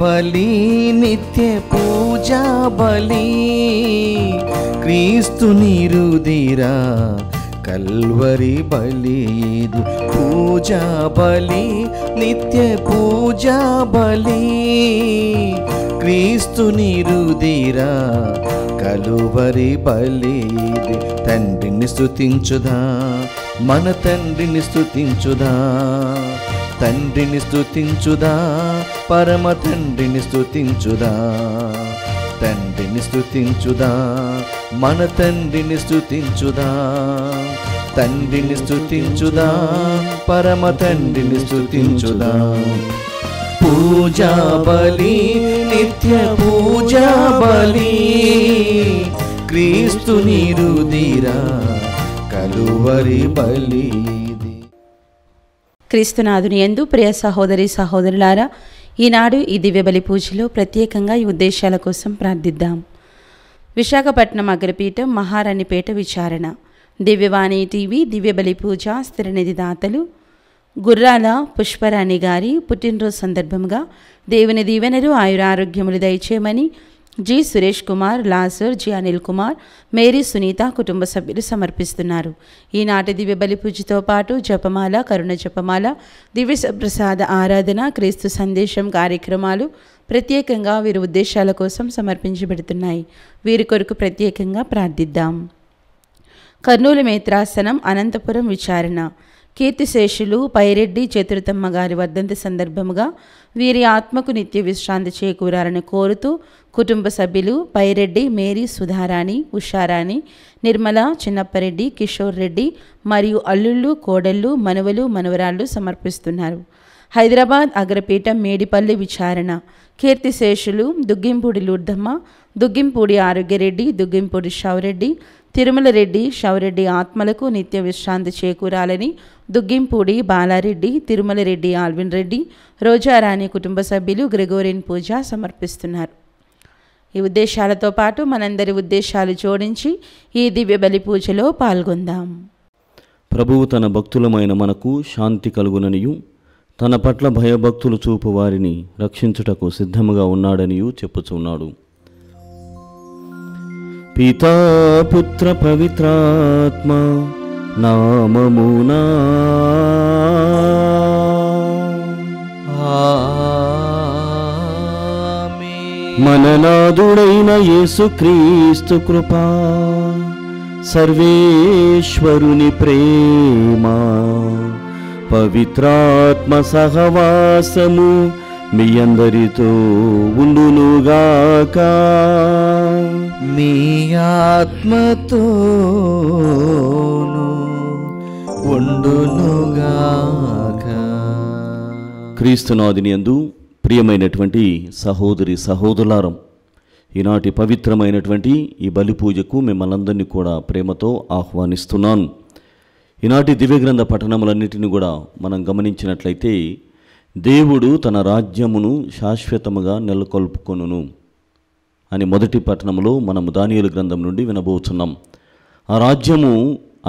బలి నిత్య పూజా బలి క్రీస్తుని రుధిరా కల్వరి బలి ఇది పూజా బలి నిత్య పూజా బలి క్రీస్తుని రుధిరా కలువరి బలి ఇది. తండ్రిని స్తుతించుదా మన తండ్రిని స్తుతించుదా, తండ్రిని స్తుతించుదా పరమ తండ్రిని స్తుతించుదా, తండ్రిని స్తుతించుదా మన తండ్రిని స్తుతించుదా, తండ్రిని స్తుతించుదా పరమ తండ్రిని స్తుతించుదా. పూజా బలి నిత్య పూజా బలి క్రీస్తుని రుధిరా కలువరి బలి. క్రీస్తునాథుని యందు ప్రియ సహోదరి సహోదరులారా, ఈనాడు ఈ దివ్య బలి పూజలో ప్రత్యేకంగా ఈ ఉద్దేశాల కోసం ప్రార్థిద్దాం. విశాఖపట్నం అగ్రపీఠం మహారాణిపేట విచారణ దివ్యవాణి టీవీ దివ్య బలి పూజ స్థిరనిధి దాతలు గుర్రాల పుష్పరాణి గారి పుట్టినరోజు సందర్భంగా దేవుని దీవెనలు ఆయురారోగ్యములు దయచేయమని G Suresh Kumar, Lazar, G Anil Kumar, Mary Sunitha కుటుంబ సభ్యులు సమర్పిస్తున్నారు. ఈనాటి దివ్య బలి పూజతో పాటు జపమాల, కరుణ జపమాల, దివ్య ప్రసాద ఆరాధన, క్రీస్తు సందేశం కార్యక్రమాలు ప్రత్యేకంగా వీరి ఉద్దేశాల కోసం సమర్పించబడుతున్నాయి. వీరి కొరకు ప్రత్యేకంగా ప్రార్థిద్దాం. కర్నూలు మేత్రాసనం అనంతపురం విచారణ కీర్తిశేషులు పైరెడ్డి చతుర్థమ్మ గారి వర్ధంతి సందర్భముగా వీరి ఆత్మకు నిత్య విశ్రాంతి చేకూరాలని కోరుతూ కుటుంబ సభ్యులు పైరెడ్డి మేరీ సుధారాణి, ఉషారాణి, నిర్మల, చిన్నప్పరెడ్డి, కిషోర్ రెడ్డి మరియు అల్లుళ్ళు, కోడళ్ళు, మనవలు, మనవరాళ్ళు సమర్పిస్తున్నారు. హైదరాబాద్ అగ్రపీఠం మేడిపల్లి విచారణ కీర్తిశేషులు దుగ్గింపూడి లూర్ధమ్మ, దుగ్గింపూడి ఆరోగ్యరెడ్డి, దుగ్గింపూడి షౌరెడ్డి, తిరుమల రెడ్డి, షౌరెడ్డి ఆత్మలకు నిత్య విశ్రాంతి చేకూరాలని దుగ్గింపూడి బాలారెడ్డి, తిరుమల రెడ్డి, ఆల్విన్ రెడ్డి, రోజారాణి కుటుంబ సభ్యులు గ్రెగోరియన్ పూజ సమర్పిస్తున్నారు. ఈ ఉద్దేశాలతో పాటు మనందరి ఉద్దేశాలు జోడించి ఈ దివ్య బలి పూజలో పాల్గొందాం. ప్రభువు తన భక్తులమైన మనకు శాంతి కలుగుననియు, తన పట్ల భయభక్తులు చూపు వారిని రక్షించుటకు సిద్ధముగా ఉన్నాడనియు చెప్పుచున్నాడు. పితా పుత్ర పవిత్రాత్మ నామమునా మననాథుడైన యేసుక్రీస్తు కృపా, సర్వేశ్వరుని ప్రేమ, పవిత్రాత్మ సహవాసము మీ అందరితో ఉండునుగాక. మీ ఆత్మతో ఉండునుగాక. క్రీస్తునాథుని యందు ప్రియమైనటువంటి సహోదరి సహోదరులారం, ఈనాటి పవిత్రమైనటువంటి ఈ బలి పూజకు మిమ్మల్ని కూడా ప్రేమతో ఆహ్వానిస్తున్నాను. ఈనాటి దివ్యగ్రంథ పఠనములన్నిటిని కూడా మనం గమనించినట్లయితే దేవుడు తన రాజ్యమును శాశ్వతముగా నెలకొల్పుకొనును అని మొదటి పట్టణంలో మనము దానియేలు గ్రంథం నుండి వినబోతున్నాం. ఆ రాజ్యము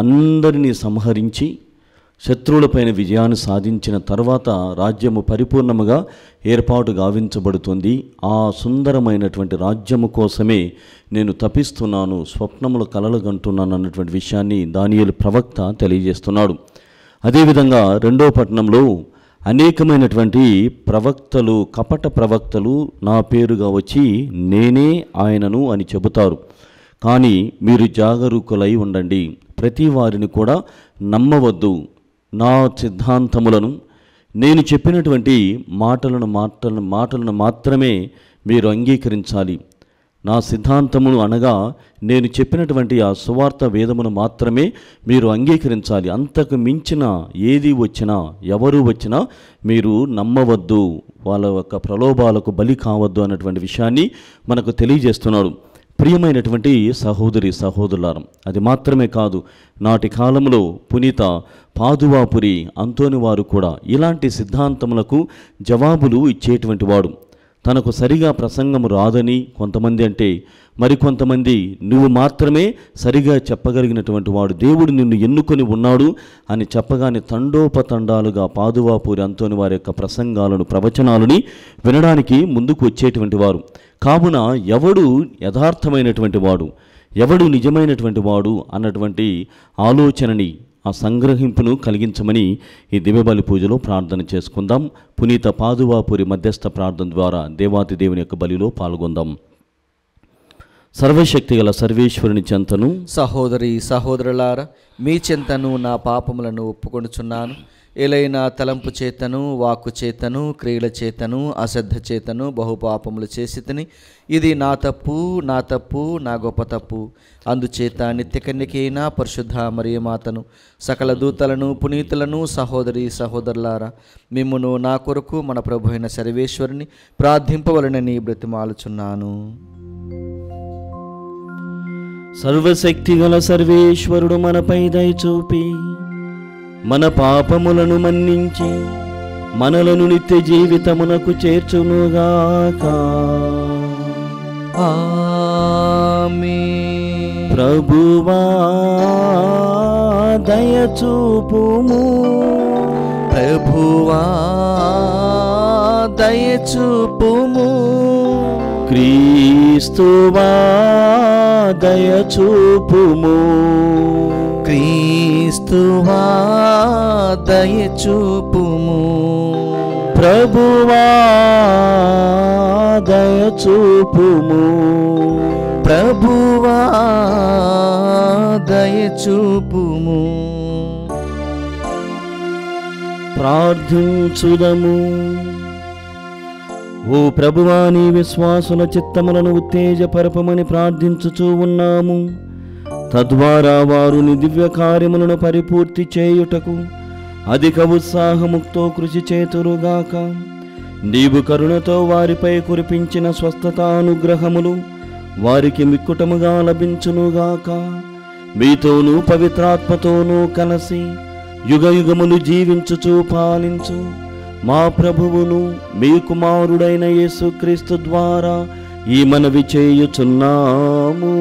అందరినీ సంహరించి శత్రువులపైన విజయాన్ని సాధించిన తర్వాత రాజ్యము పరిపూర్ణముగా ఏర్పాటు గావించబడుతుంది. ఆ సుందరమైనటువంటి రాజ్యము కోసమే నేను తపిస్తున్నాను, స్వప్నములు కలలుగంటున్నాను అన్నటువంటి విషయాన్ని దానియేలు ప్రవక్త తెలియజేస్తున్నాడు. అదేవిధంగా రెండో పట్టణంలో అనేకమైనటువంటి ప్రవక్తలు, కపట ప్రవక్తలు నా పేరుగా వచ్చి నేనే ఆయనను అని చెబుతారు. కానీ మీరు జాగరూకులై ఉండండి, ప్రతి వారిని కూడా నమ్మవద్దు. నా సిద్ధాంతములను, నేను చెప్పినటువంటి మాటలను మాత్రమే మీరు అంగీకరించాలి. నా సిద్ధాంతమును అనగా నేను చెప్పినటువంటి ఆ సువార్త వేదమును మాత్రమే మీరు అంగీకరించాలి. అంతకు మించిన ఏది వచ్చినా, ఎవరు వచ్చినా మీరు నమ్మవద్దు, వాళ్ళ యొక్క ప్రలోభాలకు బలి కావద్దు అన్నటువంటి విషయాన్ని మనకు తెలియజేస్తున్నాడు. ప్రియమైనటువంటి సహోదరి సహోదరులారం, అది మాత్రమే కాదు, నాటి కాలంలో పునీత పాదువాపురి అంతోని వారు కూడా ఇలాంటి సిద్ధాంతములకు జవాబులు ఇచ్చేటువంటి వాడు. తనకు సరిగా ప్రసంగం రాదని కొంతమంది అంటే, మరికొంతమంది నువ్వు మాత్రమే సరిగా చెప్పగలిగినటువంటి వాడు, దేవుడు నిన్ను ఎన్నుకొని ఉన్నాడు అని చెప్పగానే తండోపతండాలుగా పాదువాపూరి అంతోని వారి యొక్క ప్రసంగాలను, ప్రవచనాలని వినడానికి ముందుకు వచ్చేటువంటి వారు. కావున ఎవడు యథార్థమైనటువంటి వాడు, ఎవడు నిజమైనటువంటి వాడు అన్నటువంటి ఆలోచనని, ఆ సంగ్రహింపును కలిగించమని ఈ దివ్యబలి పూజలో ప్రార్థన చేసుకుందాం. పునీత పాదువాపూరి మధ్యస్థ ప్రార్థన ద్వారా దేవాతి దేవుని యొక్క బలిలో పాల్గొందాం. సర్వశక్తి గల సర్వేశ్వరుని చెంతను, సహోదరి సహోదరులారా, మీ చెంతను నా పాపములను ఒప్పుకొనుచున్నాను. ఏలైనా తలంపు చేతను, వాక్కు చేతను, క్రియల చేతను, అశ్రద్ధ చేతను బహుపాపములు చేసి తిని, ఇది నా తప్పు, నా గొప్ప తప్పు. అందుచేత నిత్యకన్యకైన పరిశుద్ధ మరియమాతను, సకల దూతలను, పునీతులను, సహోదరి సహోదరులారా, మిమ్మును నా కొరకు మన ప్రభు అయిన సర్వేశ్వరుని ప్రార్థింపవలనని బ్రతిమాలుచున్నాను. సర్వశక్తి గల సర్వేశ్వరుడు మనపై దయ చూపి మన పాపములను మన్నించి మనలను నిత్య జీవితమునకు చేర్చునుగాక. ఆమేన్. ప్రభువా దయ చూపుము, ప్రభువా దయ చూపుము, క్రీస్తువా దయ చూపుము, క్రీస్తువా దయ చూపుము, ప్రభువా దయ చూపుము, ప్రభువా దయ చూపుము. ప్రార్థించుదము. ఓ ప్రభువా, నీ విశ్వాసుల చిత్తములను ఉత్తేజపరపమని ప్రార్థించుచూ ఉన్నాము. తద్వారా వారు నీ దివ్య కార్యములను పరిపూర్తి చేయుటకు అధిక ఉత్సాహముతో కృషి చేతురుగాక. నీవు కరుణతో వారిపై కురిపించిన స్వస్థతానుగ్రహములు వారికి మిక్కుటముగా లభించునుగాక. మీతోనూ పవిత్రాత్మతోనూ కలిసి యుగయుగములు జీవించుచూ పాలించు మా ప్రభువును, మీ కుమారుడైన యేసుక్రీస్తు ద్వారా ఈ మనవి చేయుచున్నాము.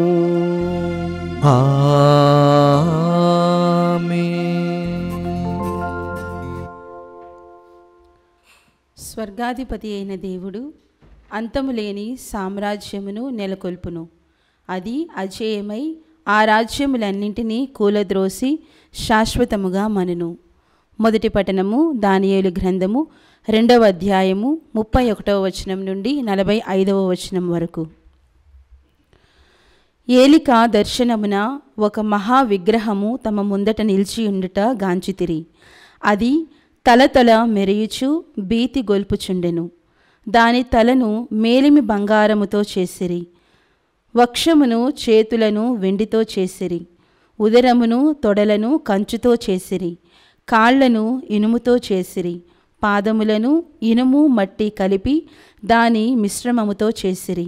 స్వర్గాధిపతి అయిన దేవుడు అంతములేని సామ్రాజ్యమును నెలకొల్పును. అది అజేయమై ఆ రాజ్యములన్నింటినీ కూలద్రోసి శాశ్వతముగా మనును. మొదటి పఠనము దానియేలు గ్రంథము 2వ అధ్యాయము 31వ వచనం నుండి 45వ వచనం వరకు. ఏలిక దర్శనమున ఒక మహా విగ్రహము తమ ముందట నిలిచి ఉండుట గాంచితిరి. అది తలతల మెరియుచు భీతి గొల్పుచుండెను. దాని తలను మేలిమి బంగారముతో చేసిరి, వక్షమును చేతులను వెండితో చేసిరి, ఉదరమును తొడలను కంచుతో చేసిరి, కాళ్లను ఇనుముతో చేసిరి, పాదములను ఇనుము మట్టి కలిపి దాని మిశ్రమముతో చేసిరి.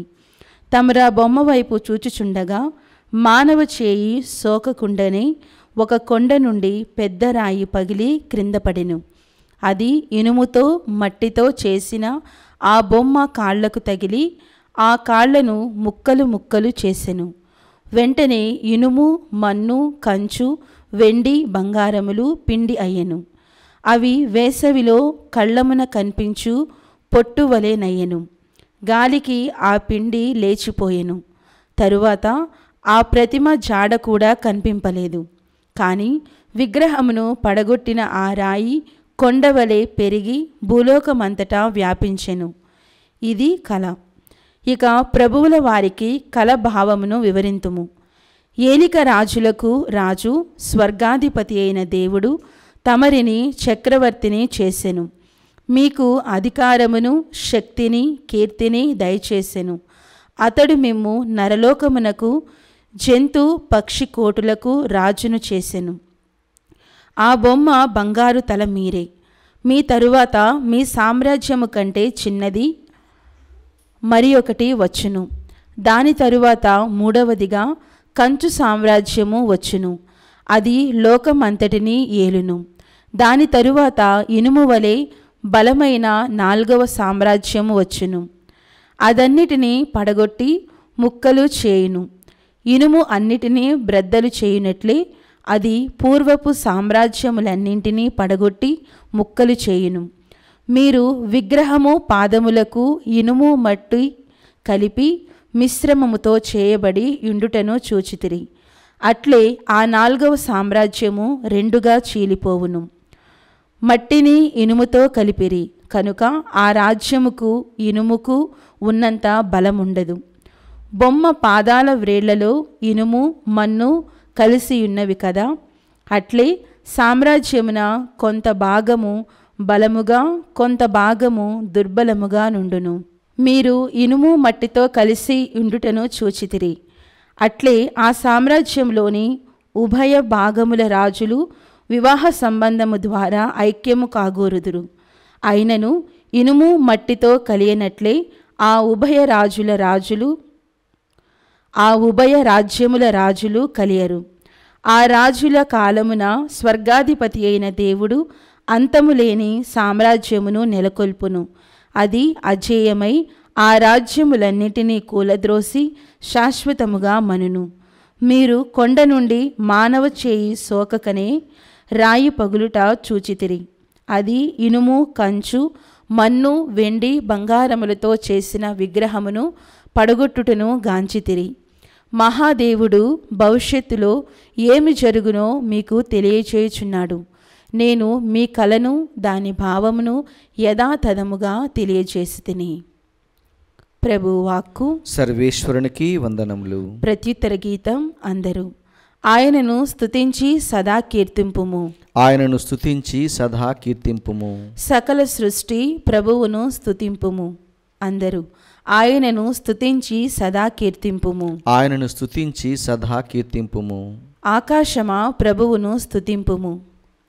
తమరా బొమ్మ వైపు చూచుచుండగా మానవ చేయి సోకకుండనే ఒక కొండ నుండి పెద్ద రాయి పగిలి క్రింద పడెను. అది ఇనుముతో మట్టితో చేసిన ఆ బొమ్మ కాళ్లకు తగిలి ఆ కాళ్లను ముక్కలు ముక్కలు చేసెను. వెంటనే ఇనుము, మన్ను, కంచు, వెండి, బంగారములు పిండి అయ్యెను. అవి వేసవిలో కళ్ళమున కనిపించు పొట్టు వలె నయ్యెను. గాలికి ఆ పిండి లేచిపోయెను. తరువాత ఆ ప్రతిమ జాడ కూడా కనిపింపలేదు. కానీ విగ్రహమును పడగొట్టిన ఆ రాయి కొండవలె పెరిగి భూలోకమంతటా వ్యాపించెను. ఇది కళ. ఇక ప్రభువుల వారికి కళ భావమును వివరింతుము. ఏలిక రాజులకు రాజు, స్వర్గాధిపతి అయిన దేవుడు తమరిని చక్రవర్తిని చేసెను. మీకు అధికారమును, శక్తిని, కీర్తిని దయచేసెను. అతడు మిమ్ము నరలోకమునకు, జంతు పక్షి కోటులకు రాజును చేసెను. ఆ బొమ్మ బంగారు తల మీరే. మీ తరువాత మీ సామ్రాజ్యము కంటే చిన్నది మరి ఒకటి వచ్చును. దాని తరువాత మూడవదిగా కంచు సామ్రాజ్యము వచ్చును. అది లోకమంతటినీ ఏలును. దాని తరువాత ఇనుము వలె బలమైన 4వ సామ్రాజ్యము వచ్చును. అదన్నిటినీ పడగొట్టి ముక్కలు చేయును. ఇనుము అన్నిటినీ బ్రద్దలు చేయునట్లే అది పూర్వపు సామ్రాజ్యములన్నింటినీ పడగొట్టి ముక్కలు చేయును. మీరు విగ్రహము పాదములకు ఇనుము మట్టి కలిపి మిశ్రమముతో చేయబడి యుండుటను చూచితిరి. అట్లే ఆ 4వ సామ్రాజ్యము రెండుగా చీలిపోవును. మట్టిని ఇనుముతో కలిపిరి కనుక ఆ రాజ్యముకు ఇనుముకు ఉన్నంత బలముండదు. బొమ్మ పాదాల వ్రేళ్లలో ఇనుము మన్ను కలిసియున్నవి కదా, అట్లే సామ్రాజ్యమున కొంత భాగము బలముగా కొంత భాగము దుర్బలముగా నుండును. మీరు ఇనుము మట్టితో కలిసి ఉండుటను చూచితిరి. అట్లే ఆ సామ్రాజ్యంలోని ఉభయ భాగముల రాజులు వివాహ సంబంధము ద్వారా ఐక్యము కాగోరుదురు. అయినను ఇనుము మట్టితో కలియనట్లే ఆ ఉభయ రాజ్యముల రాజులు కలియరు. ఆ రాజుల కాలమున స్వర్గాధిపతి అయిన దేవుడు అంతములేని సామ్రాజ్యమును నెలకొల్పును. అది అజేయమై ఆ రాజ్యములన్నిటినీ కూలద్రోసి శాశ్వతముగా మనును. మీరు కొండ నుండి మానవ చేయి సోకకనే రాయి పగులుట చూచితిరి. అది ఇనుము, కంచు, మన్ను, వెండి, బంగారములతో చేసిన విగ్రహమును పడగొట్టుటను గాంచితిరి. మహాదేవుడు భవిష్యత్తులో ఏమి జరుగునో మీకు తెలియచేయుచున్నాడు. నేను మీ కలను దాని భావమును యథాతథముగా తెలియచేసితిని. ప్రభు వాక్కు. సర్వేశ్వరునికి వందనములు. ప్రత్యుత్తర గీతం అందరూ. ఆయనను స్తుతించి సదా కీర్తింపుము. ఆయనను స్తుతించి సదా కీర్తింపుము. సకల సృష్టి ప్రభువును స్తుతింపుము. అందరూ ఆయనను స్తుతించి సదా కీర్తింపుము. ఆయనను స్తుతించి సదా కీర్తింపుము. ఆకాశమా ప్రభువును స్తుతింపుము.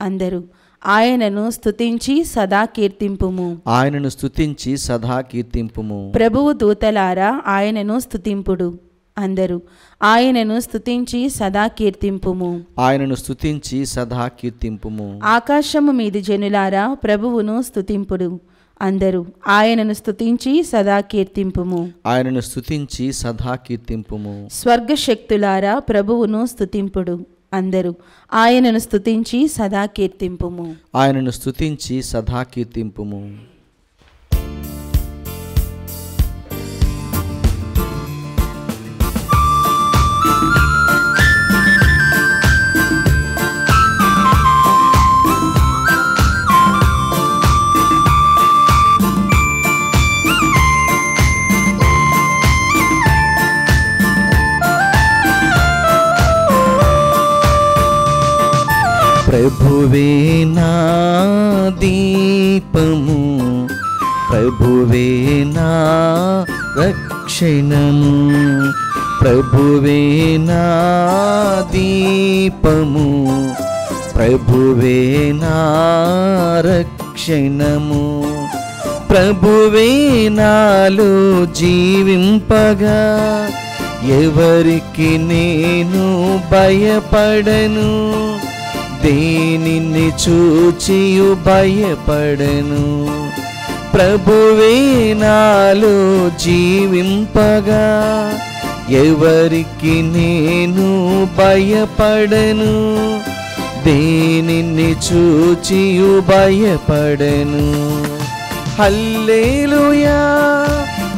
అందరూ ఆయనను స్తుతించి సదా కీర్తింపుము. ఆయనను స్తుతించి సదా కీర్తింపుము. ప్రభువు దూతలారా ఆయనను స్తుతింపుడు. అందరూ ఆయనను స్తుతించి సదా కీర్తింపుము. ఆయనను స్తుతించి సదా కీర్తింపుము. ఆకాశము మీది జనులారా ప్రభువును స్తుతింపుడు. అందరూ ఆయనను స్తుతించి సదా కీర్తింపుము. ఆయనను స్తుతించి సదా కీర్తింపుము. స్వర్గశక్తులారా ప్రభువును స్తుతింపుడు. అందరూ ఆయనను స్తుతించి సదా కీర్తింపుము. ఆయనను స్తుతించి సదా కీర్తింపుము. ప్రభువే నా దీపము, ప్రభువే నా రక్షణము, ప్రభువే నా దీపము, ప్రభువే నా రక్షణము, ప్రభువే నాలో జీవింపగా ఎవరికి నేను భయపడను, దేనిని చూచియు భయపడను. ప్రభువే నాలో జీవింపగా ఎవరికి నేను భయపడను, దేనిని చూచియు భయపడను. హల్లెలూయా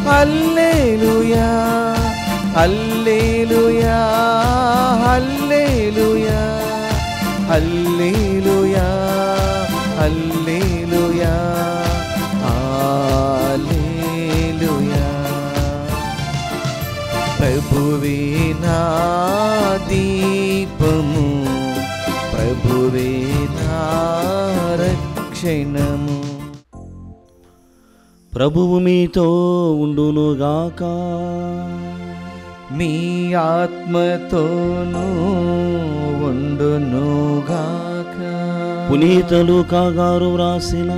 హల్లెలూయా హల్లెలూయా హల్లెలూయా హల్లెలూయా హల్లెలూయా హల్లెలూయా. ప్రభువే నా దీపము, ప్రభువే నా రక్షణము. ప్రభువు మీతో ఉండునుగాక. మీ ఆత్మతోనూ ఉండునుగాక. పునీత లూకా గారు వ్రాసిన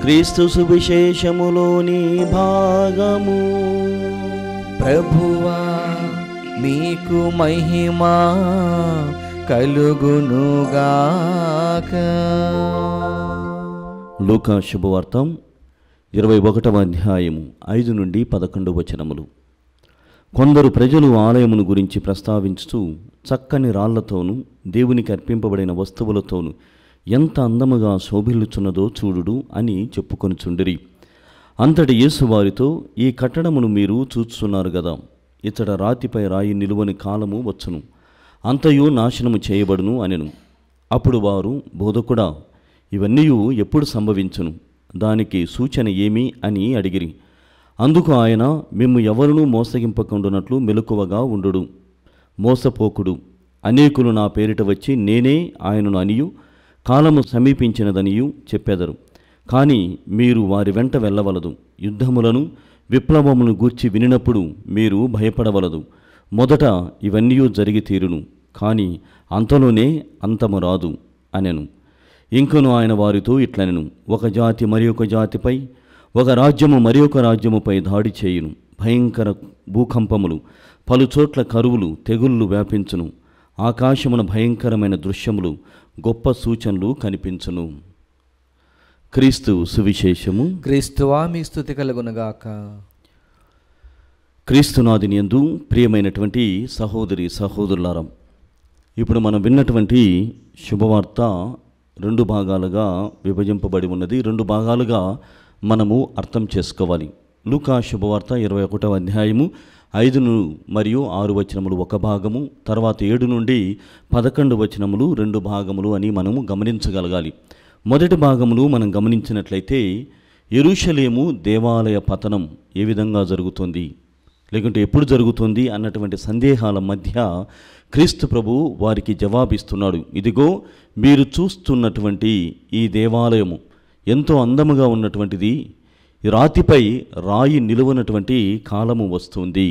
క్రీస్తు సువిశేషములోని భాగము. ప్రభువా మీకు మహిమా కలుగునుగాక. లూకా శుభవార్తం 21వ అధ్యాయము 5 నుండి 11 వచనములు. కొందరు ప్రజలు ఆలయమును గురించి ప్రస్తావించుతూ చక్కని రాళ్లతోనూ దేవునికి అర్పింపబడిన వస్తువులతోనూ ఎంత అందముగా శోభిల్లుచున్నదో చూడుడు అని చెప్పుకొనుచుండిరి. అంతటి యేసు వారితో, ఈ కట్టడమును మీరు చూచుచున్నారు గదా, ఇతడ రాతిపై రాయి నిలువని కాలము వచ్చును, అంతయు నాశనము చేయబడును అనెను. అప్పుడు వారు, బోధకుడా, ఇవన్నీ ఎప్పుడు సంభవించును, దానికి సూచన ఏమి అని అడిగిరి. అందుకు ఆయన, మిమ్ము ఎవరునూ మోసగింపకుండునట్లు మెలకువగా ఉండుడు, మోసపోకుడు. అనేకులు నా పేరిట వచ్చి నేనే ఆయనను అనియు కాలము సమీపించినదనియు చెప్పెదరు. కానీ మీరు వారి వెంట వెళ్ళవలదు. యుద్ధములను విప్లవమును గూర్చి వినినప్పుడు మీరు భయపడవలదు. మొదట ఇవన్నీ జరిగి తీరును, కానీ అంతలోనే అంతము రాదు అనెను. ఇంకను ఆయన వారితో ఇట్లనెను, ఒక జాతి మరి ఒక జాతిపై, ఒక రాజ్యము మరి ఒక రాజ్యముపై దాడి చేయును. భయంకర భూకంపములు, పలుచోట్ల కరువులు, తెగుళ్ళు వ్యాపించును. ఆకాశమున భయంకరమైన దృశ్యములు, గొప్ప సూచనలు కనిపించును. క్రీస్తు సువిశేషము. క్రీస్తువా మీ స్తుతి కలుగునుగాక. క్రీస్తునాథుని యందు ప్రియమైనటువంటి సహోదరి సహోదరులారా, ఇప్పుడు మనం విన్నటువంటి శుభవార్త 2 భాగాలుగా విభజింపబడి ఉన్నది. 2 భాగాలుగా మనము అర్థం చేసుకోవాలి. లూకా శుభవార్త 21వ అధ్యాయము 5 మరియు 6 వచనములు ఒక భాగము, తర్వాత 7 నుండి 11 వచనములు 2 భాగములు అని మనము గమనించగలగాలి. మొదటి భాగములు మనం గమనించినట్లయితే యెరూషలేము దేవాలయ పతనం ఏ విధంగా జరుగుతుంది, లేకుంటే ఎప్పుడు జరుగుతుంది అన్నటువంటి సందేహాల మధ్య క్రీస్తు ప్రభు వారికి జవాబిస్తున్నాడు. ఇదిగో, మీరు చూస్తున్నటువంటి ఈ దేవాలయము ఎంతో అందముగా ఉన్నటువంటిది, రాతిపై రాయి నిలువనటువంటి కాలము వస్తుంది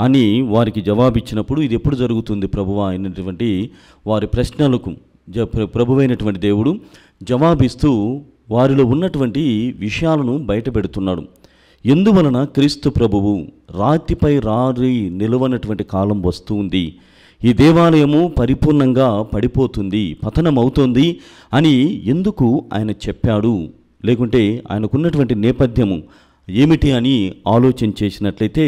అని వారికి జవాబిచ్చినప్పుడు, ఇది ఎప్పుడు జరుగుతుంది ప్రభువా అయినటువంటి వారి ప్రశ్నలకు ప్రభువైనటువంటి దేవుడు జవాబిస్తూ వారిలో ఉన్నటువంటి విషయాలను బయటపెడుతున్నాడు. ఎందువలన క్రీస్తు ప్రభువు రాతిపై రాయి నిలువనటువంటి కాలం వస్తుంది, ఈ దేవాలయము పరిపూర్ణంగా పడిపోతుంది, పతనమవుతుంది అని ఎందుకు ఆయన చెప్పాడు, లేకుంటే ఆయనకున్నటువంటి నేపథ్యము ఏమిటి అని ఆలోచన చేసినట్లయితే,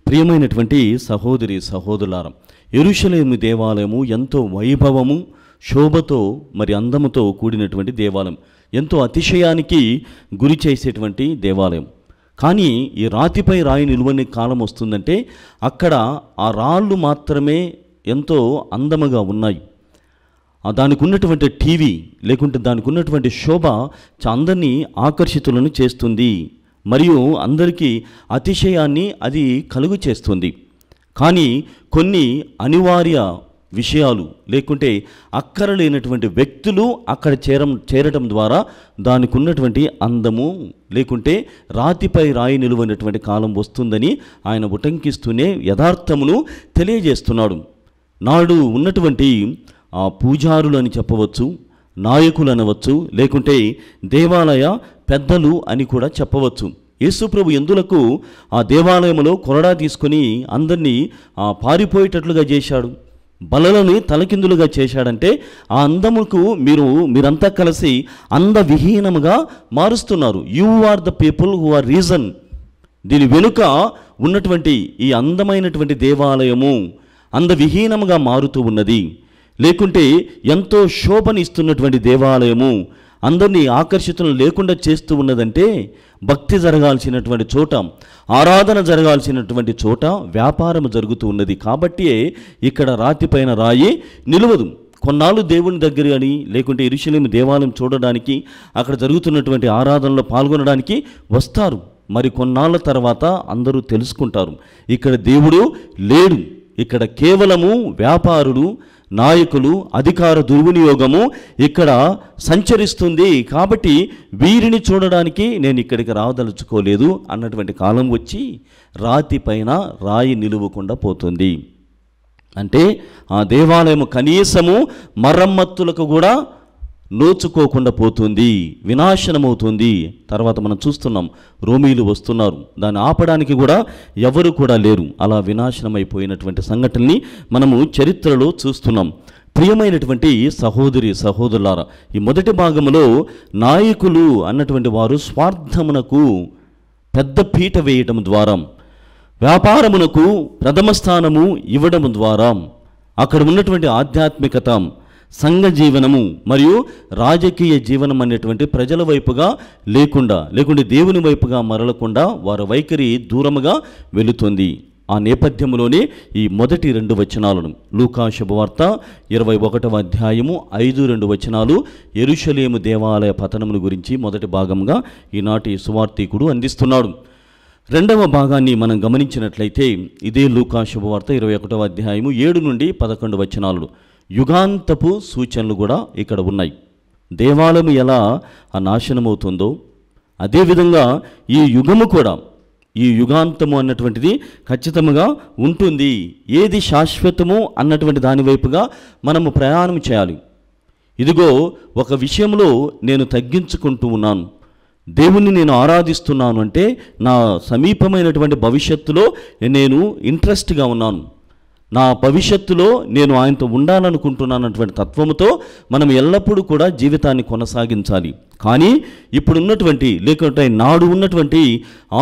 ప్రియమైనటువంటి సహోదరి సహోదరులారా, యెరూషలేము దేవాలయము ఎంతో వైభవము, శోభతో మరి అందముతో కూడినటువంటి దేవాలయం, ఎంతో అతిశయానికి గురి చేసేటువంటి దేవాలయం. కానీ ఈ రాతిపై రాయి నిలువని కాలం వస్తుందంటే అక్కడ ఆ రాళ్ళు మాత్రమే ఎంతో అందముగా ఉన్నాయి. దానికి ఉన్నటువంటి టీవీ లేకుంటే దానికి ఉన్నటువంటి శోభ అందరినీ ఆకర్షితులను చేస్తుంది, మరియు అందరికీ అతిశయాన్ని అది కలుగు చేస్తుంది. కానీ కొన్ని అనివార్య విషయాలు లేకుంటే అక్కరలేనటువంటి వ్యక్తులు అక్కడ చేరటం ద్వారా దానికి ఉన్నటువంటి అందము లేకుంటే రాతిపై రాయి నిలువనటువంటి కాలం వస్తుందని ఆయన ఉటంకిస్తూనే యథార్థమును తెలియజేస్తున్నాడు. నాడు ఉన్నటువంటి ఆ పూజారులు అని చెప్పవచ్చు, నాయకులు అనవచ్చు, లేకుంటే దేవాలయ పెద్దలు అని కూడా చెప్పవచ్చు. యేసుప్రభు ఎందులకు ఆ దేవాలయంలో కొరడా తీసుకొని అందరినీ పారిపోయేటట్లుగా చేశాడు, బలలని తలకిందులుగా చేశాడంటే ఆ అందముకు మీరంతా కలిసి అందవిహీనముగా మారుస్తున్నారు. You are the people who are reason. దీని వెనుక ఉన్నటువంటి ఈ అందమైనటువంటి దేవాలయము అందవిహీనముగా మారుతూ ఉన్నది, లేకుంటే ఎంతో శోభనిస్తున్నటువంటి దేవాలయము అందరినీ ఆకర్షితులను లేకుండా చేస్తూ ఉన్నదంటే భక్తి జరగాల్సినటువంటి చోట, ఆరాధన జరగాల్సినటువంటి చోట వ్యాపారం జరుగుతూ ఉన్నది. కాబట్టి ఇక్కడ రాతిపైన రాయి నిలవదు. కొన్నాళ్ళు దేవుని దగ్గర అని లేకుంటే యెరూషలేము దేవాలయం చూడడానికి, అక్కడ జరుగుతున్నటువంటి ఆరాధనలో పాల్గొనడానికి వస్తారు. మరి కొన్నాళ్ళ తర్వాత అందరూ తెలుసుకుంటారు, ఇక్కడ దేవుడు లేడు, ఇక్కడ కేవలము వ్యాపారులు, నాయకులు, అధికార దుర్వినియోగము ఇక్కడ సంచరిస్తుంది. కాబట్టి వీరిని చూడడానికి నేను ఇక్కడికి రావదలుచుకోలేదు అన్నటువంటి కాలం వచ్చి రాతిపైన రాయి నిలువకుండా పోతుంది. అంటే ఆ దేవాలయము కనీసము మరమ్మతులకు కూడా నోచుకోకుండా పోతుంది, వినాశనమవుతుంది. తర్వాత మనం చూస్తున్నాం, రోమీలు వస్తున్నారు, దాన్ని ఆపడానికి కూడా ఎవరు కూడా లేరు. అలా వినాశనమైపోయినటువంటి సంఘటనని మనము చరిత్రలో చూస్తున్నాం. ప్రియమైనటువంటి సహోదరి సహోదరులారా, ఈ మొదటి భాగంలో నాయకులు అన్నటువంటి వారు స్వార్థమునకు పెద్ద పీట వేయటం ద్వారా, వ్యాపారమునకు ప్రథమ స్థానము ఇవ్వడం ద్వారా అక్కడ ఉన్నటువంటి ఆధ్యాత్మికత, సంఘ జీవనము మరియు రాజకీయ జీవనం అనేటువంటి ప్రజల వైపుగా లేకుంటే దేవుని వైపుగా మరలకుండా వారి వైఖరి దూరముగా వెళుతుంది. ఆ నేపథ్యంలోనే ఈ మొదటి 2 వచనాలను, లూకా శుభవార్త 21వ అధ్యాయము 5-2 వచనాలు యెరూషలేము దేవాలయ పతనమును గురించి మొదటి భాగంగా ఈనాటి సువార్తీకుడు అందిస్తున్నాడు. రెండవ భాగాన్ని మనం గమనించినట్లయితే ఇదే లూకా శుభవార్త 21వ అధ్యాయము 7-11 వచనాలు యుగాంతపు సూచనలు కూడా ఇక్కడ ఉన్నాయి. దేవాలయం ఎలా నాశనమవుతుందో అదేవిధంగా ఈ యుగము కూడా, ఈ యుగాంతము అన్నటువంటిది ఖచ్చితంగా ఉంటుంది. ఏది శాశ్వతము అన్నటువంటి దాని వైపుగా మనము ప్రయాణం చేయాలి. ఇదిగో ఒక విషయంలో నేను తగ్గించుకుంటూ ఉన్నాను, దేవుణ్ణి నేను ఆరాధిస్తున్నాను అంటే నా సమీపమైనటువంటి భవిష్యత్తులో నేను ఇంట్రెస్ట్గా ఉన్నాను, నా భవిష్యత్తులో నేను ఆయనతో ఉండాలనుకుంటున్నానటువంటి తత్వముతో మనం ఎల్లప్పుడూ కూడా జీవితాన్ని కొనసాగించాలి. కానీ ఇప్పుడున్నటువంటి లేకుంటే నాడు ఉన్నటువంటి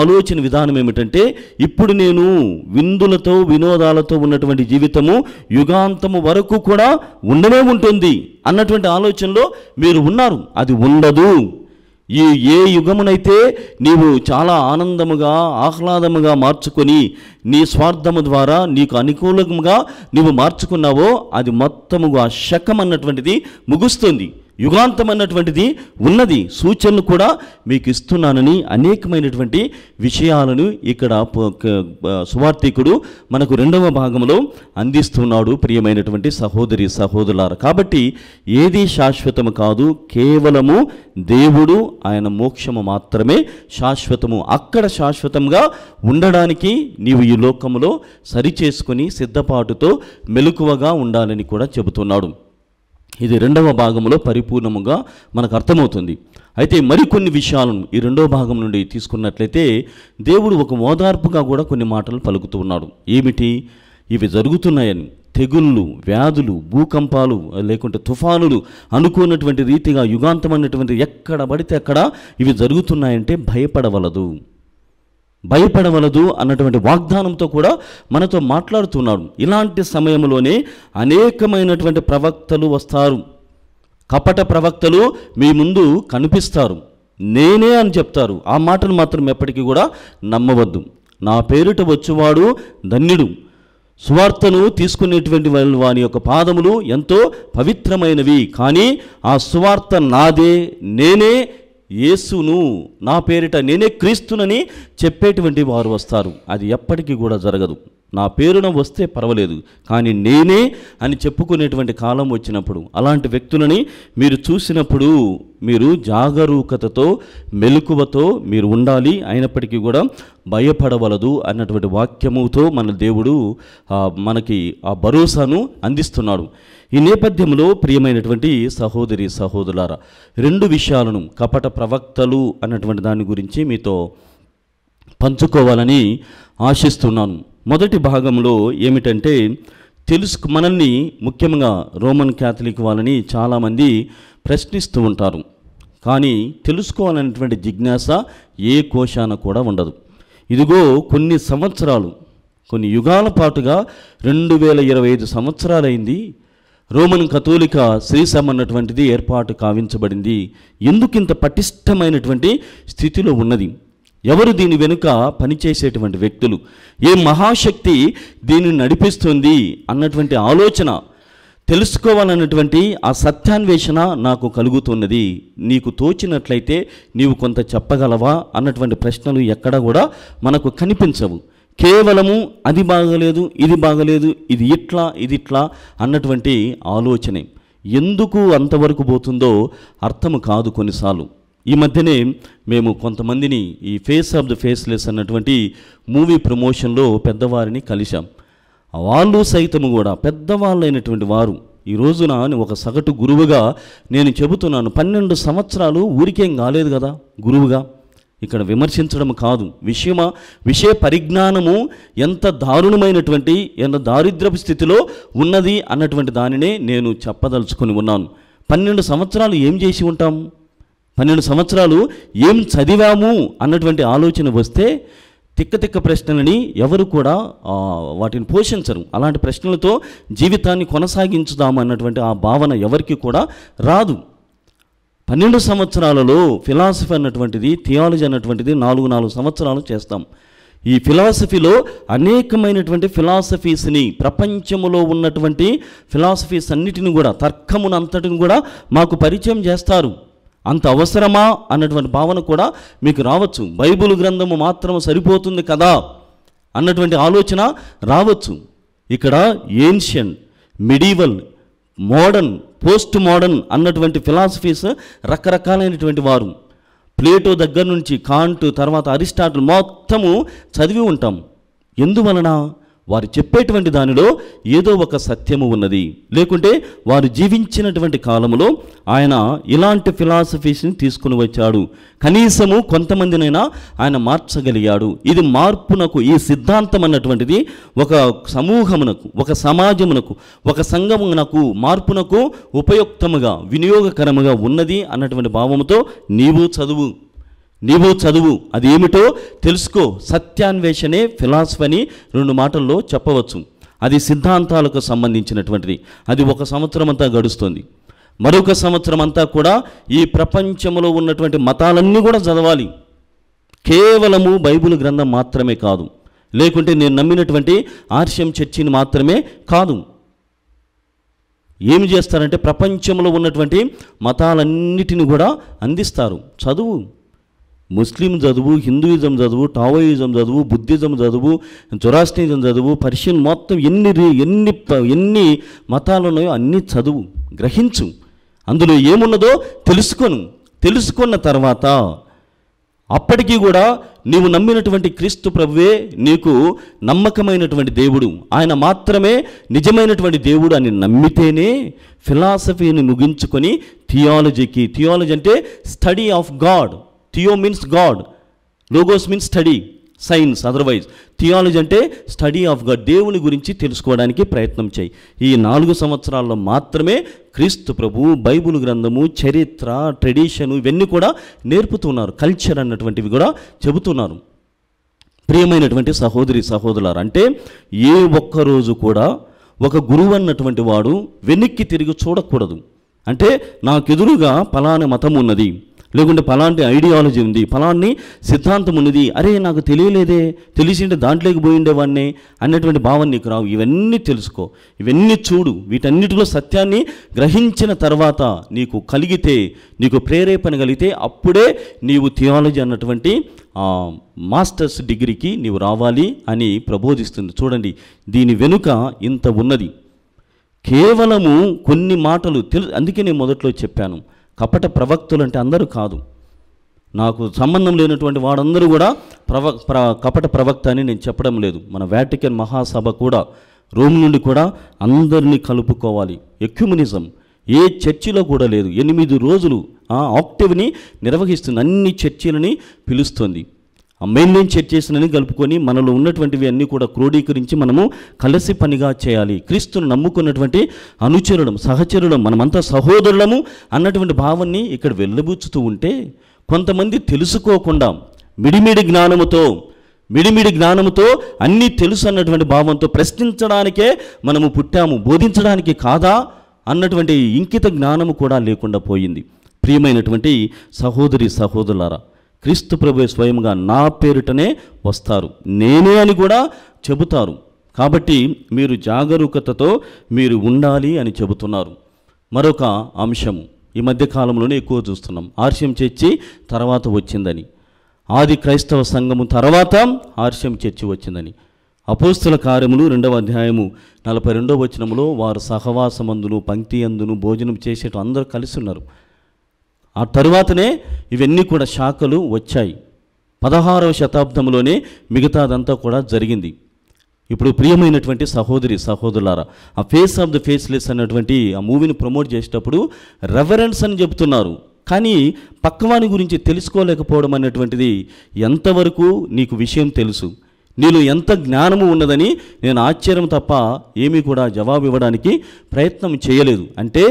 ఆలోచన విధానం ఏమిటంటే, ఇప్పుడు నేను విందులతో వినోదాలతో ఉన్నటువంటి జీవితము యుగాంతము వరకు కూడా ఉండనే ఉంటుంది అన్నటువంటి ఆలోచనలో మీరు ఉన్నారు. అది ఉండదు. ఏ యుగమునైతే నీవు చాలా ఆనందముగా ఆహ్లాదముగా మార్చుకొని నీ స్వార్థము ద్వారా నీకు అనుకూలంగా నీవు మార్చుకున్నావో అది మొత్తముగా శకం అన్నటువంటిది ముగుస్తుంది. యుగాంతం అన్నటువంటిది ఉన్నది. సూచనలు కూడా మీకు ఇస్తున్నానని అనేకమైనటువంటి విషయాలను ఇక్కడ సువార్తికుడు మనకు 2వ భాగంలో అందిస్తున్నాడు. ప్రియమైనటువంటి సహోదరి సహోదరులారా, కాబట్టి ఏది శాశ్వతము కాదు, కేవలము దేవుడు ఆయన మోక్షము మాత్రమే శాశ్వతము. అక్కడ శాశ్వతంగా ఉండడానికి నీవు ఈ లోకములో సరిచేసుకొని సిద్ధపాటుతో మెలకువగా ఉండాలని కూడా చెబుతున్నాడు. ఇది 2వ భాగంలో పరిపూర్ణముగా మనకు అర్థమవుతుంది. అయితే మరికొన్ని విషయాలను ఈ 2వ భాగం నుండి తీసుకున్నట్లయితే దేవుడు ఒక ఓదార్పుగా కూడా కొన్ని మాటలు పలుకుతూ ఉన్నాడు. ఏమిటి? ఇవి జరుగుతున్నాయని, తెగుళ్ళు, వ్యాధులు, భూకంపాలు లేకుంటే తుఫానులు అనుకున్నటువంటి రీతిగా యుగాంతం అన్నటువంటి ఎక్కడ పడితే అక్కడ ఇవి జరుగుతున్నాయంటే భయపడవలదు అన్నటువంటి వాగ్దానంతో కూడా మనతో మాట్లాడుతున్నాడు. ఇలాంటి సమయంలోనే అనేకమైనటువంటి ప్రవక్తలు వస్తారు. కపట ప్రవక్తలు మీ ముందు కనిపిస్తారు, నేనే అని చెప్తారు. ఆ మాటను మాత్రం ఎప్పటికీ కూడా నమ్మవద్దు. నా పేరిట వచ్చేవాడు ధన్యుడు, సువార్తను తీసుకునేటువంటి వాళ్ళు వాని యొక్క పాదములు ఎంతో పవిత్రమైనవి. కానీ ఆ సువార్త నాదే, నేనే యేసును, నా పేరిట నేనే క్రీస్తునని చెప్పేటువంటి వారు వస్తారు. అది ఎప్పటికీ కూడా జరగదు. నా పేరున వస్తే పర్వాలేదు, కానీ నేనే అని చెప్పుకునేటువంటి కాలం వచ్చినప్పుడు అలాంటి వ్యక్తులని మీరు చూసినప్పుడు మీరు జాగరూకతతో మెలకువతో మీరు ఉండాలి. అయినప్పటికీ కూడా భయపడవలదు అన్నటువంటి వాక్యముతో మన దేవుడు మనకి ఆ భరోసాను అందిస్తున్నాడు. ఈ నేపథ్యంలో ప్రియమైనటువంటి సహోదరి సహోదరులారా, 2 విషయాలను కపట ప్రవక్తలు అన్నటువంటి దాని గురించి మీతో పంచుకోవాలని ఆశిస్తున్నాను. మొదటి భాగంలో ఏమిటంటే మనల్ని ముఖ్యంగా రోమన్ క్యాథలిక్ వాళ్ళని చాలామంది ప్రశ్నిస్తూ ఉంటారు. కానీ తెలుసుకోవాలనేటువంటి జిజ్ఞాస ఏ కోశాన కూడా ఉండదు. ఇదిగో కొన్ని సంవత్సరాలు, కొన్ని యుగాల పాటుగా 2025 సంవత్సరాలైంది రోమన్ కథోలిక శ్రీసభ అన్నటువంటిది ఏర్పాటు కావించబడింది. ఎందుకింత పటిష్టమైనటువంటి స్థితిలో ఉన్నది? ఎవరు దీని వెనుక పనిచేసేటువంటి వ్యక్తులు? ఏ మహాశక్తి దీన్ని నడిపిస్తుంది అన్నటువంటి ఆలోచన తెలుసుకోవాలన్నటువంటి ఆ సత్యాన్వేషణ నాకు కలుగుతున్నది. నీకు తోచినట్లయితే నీవు కొంత చెప్పగలవా అన్నటువంటి ప్రశ్నలు ఎక్కడ కూడా మనకు కనిపించవు. కేవలము అది బాగలేదు, ఇది బాగలేదు, ఇది ఇట్లా, ఇది ఇట్లా అన్నటువంటి ఆలోచనే ఎందుకు అంతవరకు పోతుందో అర్థము కాదు కొన్నిసార్లు. ఈ మధ్యనే మేము కొంతమందిని ఈ ఫేస్ ఆఫ్ ద ఫేస్లెస్ అన్నటువంటి మూవీ ప్రమోషన్లో పెద్దవారిని కలిశాం. వాళ్ళు సైతము కూడా పెద్దవాళ్ళైనటువంటి వారు. ఈ రోజున ఒక సగటు గురువుగా నేను చెబుతున్నాను, 12 సంవత్సరాలు ఊరికేం కాలేదు కదా గురువుగా. ఇక్కడ విమర్శించడం కాదు, విషయ పరిజ్ఞానము ఎంత దారుణమైనటువంటి, ఎంత దారిద్రపు స్థితిలో ఉన్నది అన్నటువంటి దానినే నేను చెప్పదలుచుకొని ఉన్నాను. 12 సంవత్సరాలు ఏం చేసి ఉంటాం, 12 సంవత్సరాలు ఏం చదివాము అన్నటువంటి ఆలోచన వస్తే తిక్క ప్రశ్నలని ఎవరు కూడా వాటిని పోషించరు. అలాంటి ప్రశ్నలతో జీవితాన్ని కొనసాగించుదాము అన్నటువంటి ఆ భావన ఎవరికి కూడా రాదు. 12 సంవత్సరాలలో ఫిలాసఫీ అన్నటువంటిది, థియాలజీ అన్నటువంటిది 4 సంవత్సరాలు చేస్తాం. ఈ ఫిలాసఫీలో అనేకమైనటువంటి ఫిలాసఫీస్ని, ప్రపంచంలో ఉన్నటువంటి ఫిలాసఫీస్ అన్నిటిని కూడా, తర్కమునంతటిని కూడా మాకు పరిచయం చేస్తారు. అంత అవసరమా అన్నటువంటి భావన కూడా మీకు రావచ్చు. బైబిల్ గ్రంథము మాత్రం సరిపోతుంది కదా అన్నటువంటి ఆలోచన రావచ్చు. ఇక్కడ ancient, medieval, modern, post modern అన్నటువంటి ఫిలాసఫీస్ రకరకాలైనటువంటి వారు, ప్లేటో దగ్గర నుంచి కాంట్, తర్వాత అరిస్టాటిల్ మొత్తము చదివి ఉంటాం. ఎందువలన? వారు చెప్పేటువంటి దానిలో ఏదో ఒక సత్యము ఉన్నది. లేకుంటే వారు జీవించినటువంటి కాలంలో ఆయన ఇలాంటి ఫిలాసఫీస్ని తీసుకుని వచ్చాడు, కనీసము కొంతమందినైనా ఆయన మార్చగలిగాడు. ఇది మార్పునకు, ఈ సిద్ధాంతం అన్నటువంటిది ఒక సమూహమునకు, ఒక సమాజమునకు, ఒక సంఘమునకు మార్పునకు ఉపయుక్తముగా, వినియోగకరముగా ఉన్నది అన్నటువంటి భావముతో నీవు చదువు, అది ఏమిటో తెలుసుకో. సత్యాన్వేషణే ఫిలాసఫీ అని 2 మాటల్లో చెప్పవచ్చు. అది సిద్ధాంతాలకు సంబంధించినటువంటిది. అది 1 సంవత్సరం అంతా గడుస్తుంది. మరొక సంవత్సరం అంతా కూడా ఈ ప్రపంచంలో ఉన్నటువంటి మతాలన్నీ కూడా చదవాలి. కేవలము బైబిల్ గ్రంథం మాత్రమే కాదు, లేకుంటే నేను నమ్మినటువంటి ఆర్షియం చర్చిని మాత్రమే కాదు. ఏమి చేస్తారంటే ప్రపంచంలో ఉన్నటువంటి మతాలన్నిటిని కూడా అందిస్తారు. చదువు, ముస్లిం చదువు, హిందూయిజం చదువు, టావోయిజం చదువు, బుద్ధిజం చదువు, జొరాస్ట్రియనిజం చదువు, పర్షియన్, మొత్తం ఎన్ని మతాలు ఉన్నాయో అన్నీ చదువు, గ్రహించు. అందులో ఏమున్నదో తెలుసుకున్న తర్వాత అప్పటికీ కూడా నీవు నమ్మినటువంటి క్రీస్తు ప్రభువే నీకు నమ్మకమైనటువంటి దేవుడు, ఆయన మాత్రమే నిజమైనటువంటి దేవుడు అని నమ్మితేనే ఫిలాసఫీని ముగించుకొని థియాలజీ అంటే study of God. Theo means God, logos means study, science. Otherwise theology అంటే స్టడీ ఆఫ్ గాడ్, దేవుని గురించి తెలుసుకోవడానికి ప్రయత్నం చేయి. ఈ 4 సంవత్సరాల్లో మాత్రమే క్రీస్తు ప్రభు, బైబిల్ గ్రంథము, చరిత్ర, ట్రెడిషను ఇవన్నీ కూడా నేర్పుతున్నారు. కల్చర్ అన్నటువంటివి కూడా చెబుతున్నారు. ప్రియమైనటువంటి సహోదరి సహోదరులారా, అంటే ఏ ఒక్కరోజు కూడా ఒక గురువు అన్నటువంటి వాడు వెనక్కి తిరిగి చూడకూడదు. అంటే నాకెదురుగా ఫలానా మతం ఉన్నది, లేకుంటే ఫలాంటి ఐడియాలజీ ఉంది, ఫలాన్ని సిద్ధాంతం ఉన్నది, అరే నాకు తెలియలేదే, తెలిసింటే దాంట్లోకి పోయిండేవాడిని అన్నటువంటి భావన నీకు రావు. ఇవన్నీ తెలుసుకో, ఇవన్నీ చూడు, వీటన్నిటిలో సత్యాన్ని గ్రహించిన తర్వాత నీకు కలిగితే, నీకు ప్రేరేపణ కలిగితే అప్పుడే నీవు థియాలజీ అన్నటువంటి మాస్టర్స్ డిగ్రీకి నీవు రావాలి అని ప్రబోధిస్తుంది. చూడండి, దీని వెనుక ఇంత ఉన్నది. కేవలము కొన్ని మాటలు అందుకే నేను మొదట్లో చెప్పాను, కపట ప్రవక్తులు అంటే అందరూ కాదు. నాకు సంబంధం లేనటువంటి వాడందరూ కూడా కపట ప్రవక్త అని నేను చెప్పడం లేదు. మన వాటికన్ మహాసభ కూడా, రోమ్ నుండి కూడా అందరినీ కలుపుకోవాలి. ఎక్యుమెనిజం ఏ చర్చిలో కూడా లేదు. 8 రోజులు ఆక్టివ్ని నిర్వహిస్తుంది, అన్ని చర్చిలని పిలుస్తుంది. ఆ మెయిన్ చర్చెస్ని కలుపుకొని మనలో ఉన్నటువంటివి అన్నీ కూడా క్రోడీకరించి మనము కలిసి పనిగా చేయాలి. క్రీస్తును నమ్ముకున్నటువంటి అనుచరులం, సహచరులం, మనమంతా సహోదరులము అన్నటువంటి భావాన్ని ఇక్కడ వెళ్ళబుచ్చుతూ ఉంటే కొంతమంది తెలుసుకోకుండా మిడిమిడి జ్ఞానముతో అన్నీ తెలుసు అన్నటువంటి భావంతో ప్రశ్నించడానికే మనము పుట్టాము, బోధించడానికి కాదా అన్నటువంటి ఇంకిత జ్ఞానము కూడా లేకుండా పోయింది. ప్రియమైనటువంటి సహోదరి సహోదరులారా, క్రీస్తు ప్రభువే స్వయంగా నా పేరిటనే వస్తారు, నేనే అని కూడా చెబుతారు. కాబట్టి మీరు జాగరూకతతో మీరు ఉండాలి అని చెబుతున్నారు. మరొక అంశము ఈ మధ్య కాలంలోనే ఎక్కువ చూస్తున్నాం, ఆర్షియం చర్చి తర్వాత వచ్చిందని, ఆది క్రైస్తవ సంఘము తర్వాత ఆర్షియం చర్చి వచ్చిందని. అపోస్తుల కార్యములు 2వ అధ్యాయము 42వ వచనములో వారు సహవాసమందును, పంక్తి అందును భోజనం చేసేట అందరూ కలిసి ఉన్నారు. ఆ తరువాతనే ఇవన్నీ కూడా శాఖలు వచ్చాయి. 16వ శతాబ్దంలోనే మిగతాదంతా కూడా జరిగింది. ఇప్పుడు ప్రియమైనటువంటి సహోదరి సహోదరులారా, ఆ ఫేస్ ఆఫ్ ద ఫేస్లెస్ అన్నటువంటి ఆ మూవీని ప్రమోట్ చేసేటప్పుడు రెవరెన్స్ అని చెబుతున్నారు, కానీ పక్కవాని గురించి తెలుసుకోలేకపోవడం అనేటువంటిది ఎంతవరకు నీకు విషయం తెలుసు, నీలో ఎంత జ్ఞానము ఉన్నదని నేను ఆశ్చర్యం తప్ప ఏమీ కూడా జవాబు ఇవ్వడానికి ప్రయత్నం చేయలేదు. అంటే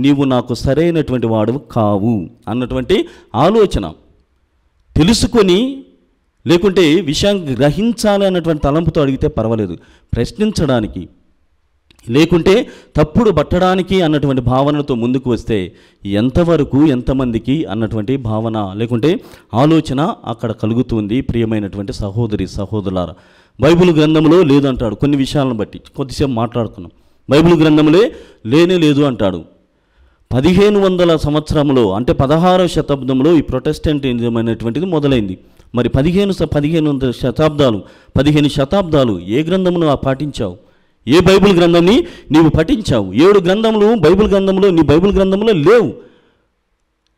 నీవు నాకు సరైనటువంటి వాడు కావు అన్నటువంటి ఆలోచన. తెలుసుకొని లేకుంటే విషయం గ్రహించాలి అన్నటువంటి తలంపుతో అడిగితే పర్వాలేదు, ప్రశ్నించడానికి లేకుంటే తప్పుడు పట్టడానికి అన్నటువంటి భావనతో ముందుకు వస్తే ఎంతవరకు ఎంతమందికి అన్నటువంటి భావన లేకుంటే ఆలోచన అక్కడ కలుగుతుంది. ప్రియమైనటువంటి సహోదరి సహోదరులారా, బైబిల్ గ్రంథంలో లేదంటాడు. కొన్ని విషయాలను బట్టి కొద్దిసేపు మాట్లాడుకున్నాం. బైబిల్ గ్రంథంలో లేనే లేదు అంటాడు. 1500 సంవత్సరంలో అంటే 16వ శతాబ్దంలో ఈ ప్రొటెస్టెంటిజం అనేటువంటిది మొదలైంది. మరి 1500 శతాబ్దాలు ఏ గ్రంథమును పాటించావు? ఏ బైబిల్ గ్రంథంని నీవు పఠించావు? 7 గ్రంథములు బైబిల్ గ్రంథంలో నీ బైబిల్ గ్రంథంలో లేవు.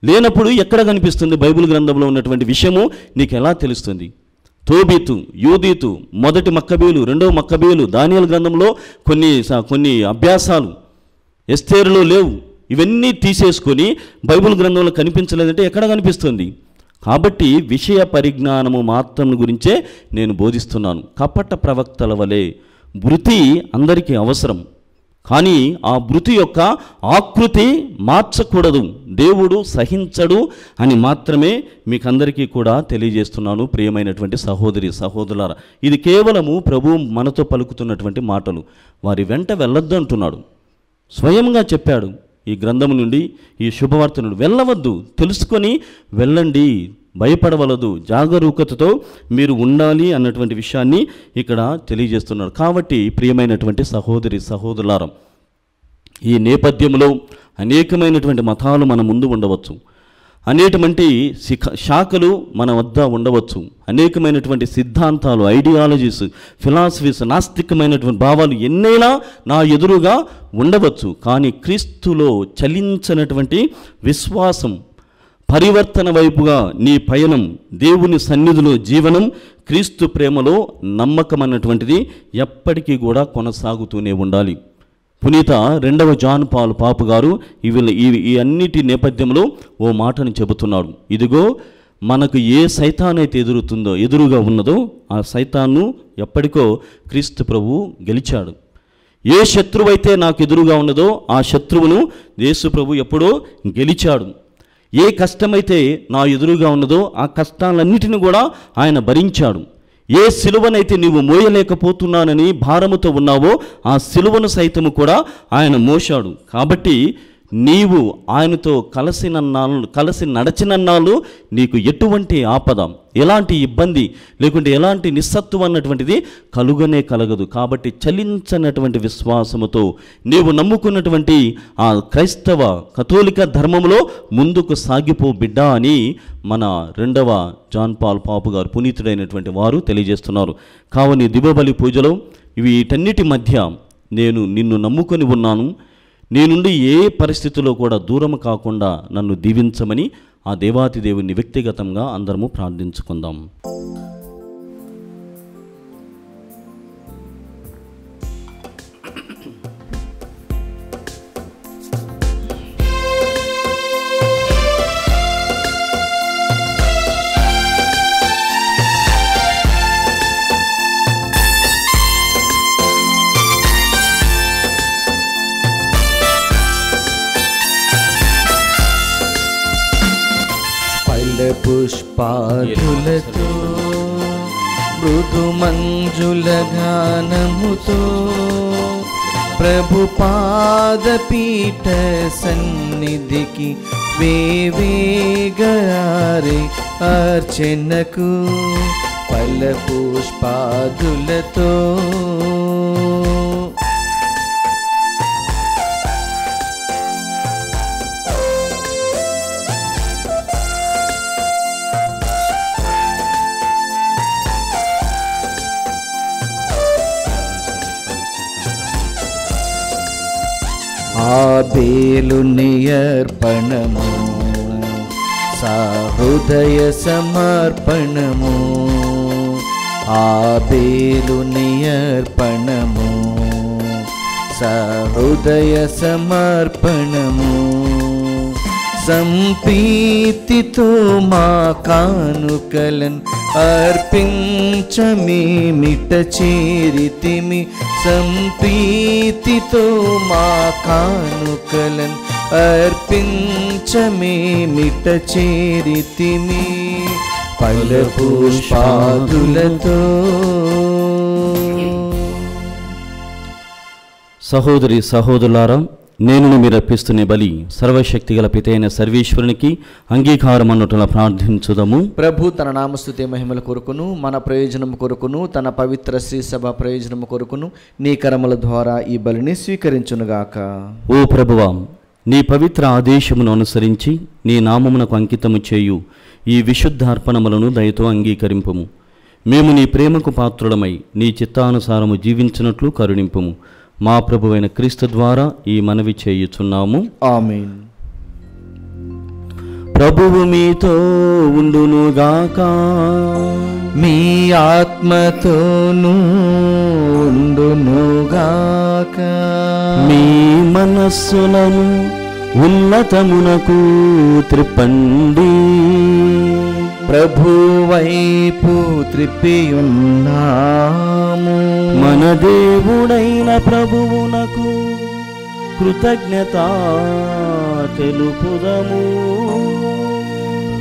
లేనప్పుడు ఎక్కడ కనిపిస్తుంది బైబిల్ గ్రంథంలో ఉన్నటువంటి విషయము? నీకు ఎలా తెలుస్తుంది? తోబీతు, యూదీతు, మొదటి మక్కబీలు, రెండవ మక్కబీలు, దానియేలు గ్రంథంలో కొన్ని అభ్యాసాలు ఎస్తేరులో లేవు. ఇవన్నీ తీసేసుకొని బైబిల్ గ్రంథంలో కనిపించలేదంటే ఎక్కడ కనిపిస్తుంది? కాబట్టి విషయ పరిజ్ఞానము మాత్రం గురించే నేను బోధిస్తున్నాను. కపట ప్రవక్తల వలె భృతి అందరికీ అవసరం, కానీ ఆ భృతి యొక్క ఆకృతి మార్చకూడదు. దేవుడు సహించడు అని మాత్రమే మీకందరికీ కూడా తెలియజేస్తున్నాను. ప్రియమైనటువంటి సహోదరి సహోదరులారా, ఇది కేవలము ప్రభువు మనతో పలుకుతున్నటువంటి మాటలు. వారి వెంట వెళ్ళొద్దు అంటున్నాడు. స్వయంగా చెప్పాడు. ఈ గ్రంథం నుండి, ఈ శుభవార్త నుండి వెళ్ళవద్దు, తెలుసుకొని వెళ్ళండి, భయపడవలదు, జాగరూకతతో మీరు ఉండాలి అన్నటువంటి విషయాన్ని ఇక్కడ తెలియజేస్తున్నాడు. కాబట్టి ప్రియమైనటువంటి సహోదరి సహోదరులారా, ఈ నేపథ్యంలో అనేకమైనటువంటి మతాలు మన ముందు ఉండవచ్చు, అనేటువంటి శాఖలు మన వద్ద ఉండవచ్చు, అనేకమైనటువంటి సిద్ధాంతాలు, ఐడియాలజీస్, ఫిలాసఫీస్, నాస్తికమైనటువంటి భావాలు ఎన్నైనా నా ఎదురుగా ఉండవచ్చు. కానీ క్రీస్తులో చలించినటువంటి విశ్వాసం, పరివర్తన వైపుగా నీ పయనం, దేవుని సన్నిధిలో జీవనం, క్రీస్తు ప్రేమలో నమ్మకం అన్నటువంటిది ఎప్పటికీ కూడా కొనసాగుతూనే ఉండాలి. పునీత 2వ జాన్ పాల్ పాపు గారు ఈ అన్నిటి నేపథ్యంలో ఓ మాటను చెబుతున్నాడు. ఇదిగో మనకు ఏ సైతానైతే ఎదురుగా ఉన్నదో ఆ సైతాన్ను ఎప్పటికో క్రీస్తు ప్రభువు గెలిచాడు. ఏ శత్రువైతే నాకు ఎదురుగా ఉన్నదో ఆ శత్రువును యేసు ప్రభు ఎప్పుడో గెలిచాడు. ఏ కష్టమైతే నా ఎదురుగా ఉన్నదో ఆ కష్టాలన్నిటిని కూడా ఆయన భరించాడు. ఏ సిలువనైతే నీవు మోయలేకపోతున్నానని భారముతో ఉన్నావో ఆ సిలువను సైతము కూడా ఆయన మోశాడు. కాబట్టి నీవు ఆయనతో కలిసి నడచినన్నాళ్ళు నీకు ఎటువంటి ఆపద, ఎలాంటి ఇబ్బంది లేకుంటే ఎలాంటి నిస్సత్వం అన్నటువంటిది కలగదు. కాబట్టి చలించనటువంటి విశ్వాసముతో నీవు నమ్ముకున్నటువంటి ఆ క్రైస్తవ కథోలిక ధర్మంలో ముందుకు సాగిపో బిడ్డ అని మన 2వ జాన్ పాల్ పాపు గారు పునీతుడైనటువంటి వారు తెలియజేస్తున్నారు. కావున దివ్యబలి పూజలో వీటన్నిటి మధ్య నేను నిన్ను నమ్ముకొని ఉన్నాను, నీ నుండి ఏ పరిస్థితుల్లో కూడా దూరం కాకుండా నన్ను దీవించమని ఆ దేవాతి దేవుని వ్యక్తిగతంగా అందరము ప్రార్థించుకుందాం. పుష్పాదులతో మృదు మంజుల గానముతో ప్రభు పాదపీఠ సన్నిధికి వేవేగారే అర్చనకు ఫల పుష్పాదులతో ఆబేలుని అర్పణము సహృదయ సమర్పణము, ఆబేలుని అర్పణము సహృదయ సమర్పణము, సంప్రీతితో మా కానుకలను అర్పించమేమిట చేరితిమి. సంప్రీతితో మా కానుకలను అర్పించమేమిట చేరితిమి. పళ్ళ పుష్పాదులతో. సహోదరి సహోదరులారా, నేను మీరు అర్పిస్తున్న బలి సర్వశక్తిగల పితైన సర్వేశ్వరునికి అంగీకారం అన్నట్ల ప్రార్థించుదము. ప్రభు తన నామస్తుతి మహిమల కొరకును మన ప్రయోజనం కొరకును తన పవిత్ర శ్రీ సభ ప్రయోజనం కొరకును నీ కరముల ద్వారా ఈ బలిని స్వీకరించునుగాక. ఓ ప్రభువా, నీ పవిత్ర ఆదేశమును అనుసరించి నీ నామమునకు అంకితము చేయు ఈ విశుద్ధార్పణములను దయతో అంగీకరింపుము. మేము నీ ప్రేమకు పాత్రులమై నీ చిత్తానుసారము జీవించినట్లు కరుణింపుము. మా ప్రభువైన క్రీస్తు ద్వారా ఈ మనవి చేయుచున్నాము. ఆమేన్. ప్రభువు మీతో ఉండునుగాక, మీ ఆత్మతోనూ ఉండునుగాక. మీ మనస్సులను ఉన్నతమునకు త్రిప్పండి. ప్రభు వైపు త్రిప్పియున్నాము. మన దేవుడైన ప్రభువునకు కృతజ్ఞత తెలుపుదము.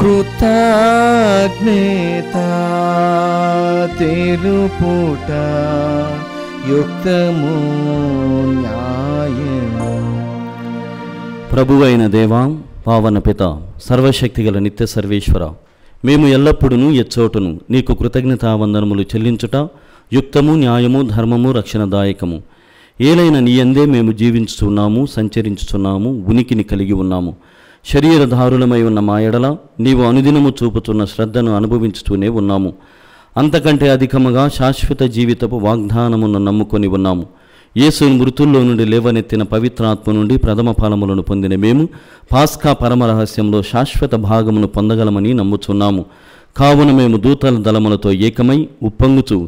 కృతజ్ఞత తెలుపుట యుక్తము న్యాయము. ప్రభువైన దేవా, పావన పిత, సర్వశక్తిగల నిత్య సర్వేశ్వర, మేము ఎల్లప్పుడూ ఎచ్చోటును నీకు కృతజ్ఞతావందనములు చెల్లించుట యుక్తము, న్యాయము, ధర్మము, రక్షణదాయకము. ఏలైన నీ యందే మేము జీవించుతున్నాము, సంచరించుతున్నాము, ఉనికిని కలిగి ఉన్నాము. శరీరధారులమై ఉన్న మా ఎడల నీవు అనుదినము చూపుతున్న శ్రద్ధను అనుభవించుతూనే ఉన్నాము. అంతకంటే అధికముగా శాశ్వత జీవితపు వాగ్దానమును నమ్ముకొని ఉన్నాము. యేసుని మృతుల్లో నుండి లేవనెత్తిన పవిత్రాత్మ నుండి ప్రథమ ఫలములను పొందిన మేము పాస్కా పరమరహస్యంలో శాశ్వత భాగమును పొందగలమని నమ్ముచున్నాము. కావున మేము దూతల దళములతో ఏకమై ఉప్పొంగుచు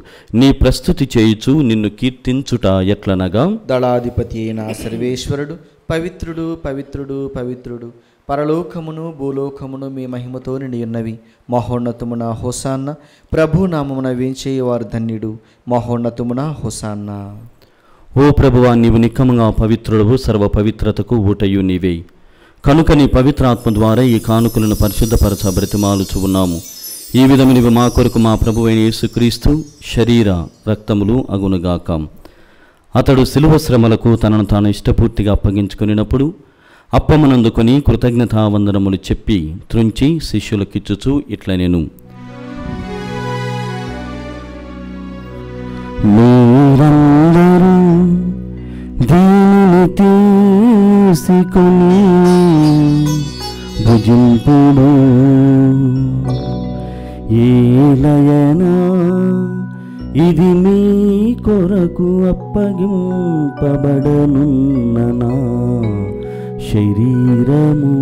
నీ ప్రస్తుతి చేయుచు నిన్ను కీర్తించుట ఎట్లనగా, దళాధిపతి అయిన సర్వేశ్వరుడు పవిత్రుడు పవిత్రుడు పవిత్రుడు, పరలోకమును భూలోకమును మీ మహిమతో నిండి ఉన్నవి. మహోన్నతమున హోసాన్న, ప్రభు నామమున వేంచేయవారు ధన్యుడు. మహోన్నతమున హోసాన్న. ఓ ప్రభువా, నీవు నిక్కముగా పవిత్రుడవు, సర్వ పవిత్రతకు ఊటయు నీవే. కనుక నీ పవిత్రాత్మ ద్వారా ఈ కానుకలను పరిశుద్ధపరచ బ్రతిమాలుచు ఉన్నాము. ఈ విధమునివి మా కొరకు మా ప్రభువైన యేసుక్రీస్తు శరీర రక్తములు అగునుగాక. అతడు శిలువ శ్రమలకు తనను తాను ఇష్టపూర్తిగా అప్పగించుకునినప్పుడు అప్పమనందుకొని కృతజ్ఞతావందనములు చెప్పి త్రుంచి శిష్యులకిచ్చుచు ఇట్లనెను, మీరందరూ దీనిని తీసుకొని భుజింపుడు. ఏలయనా ఇది మీ కొరకు అప్పగింపబడనున్న నా శరీరము.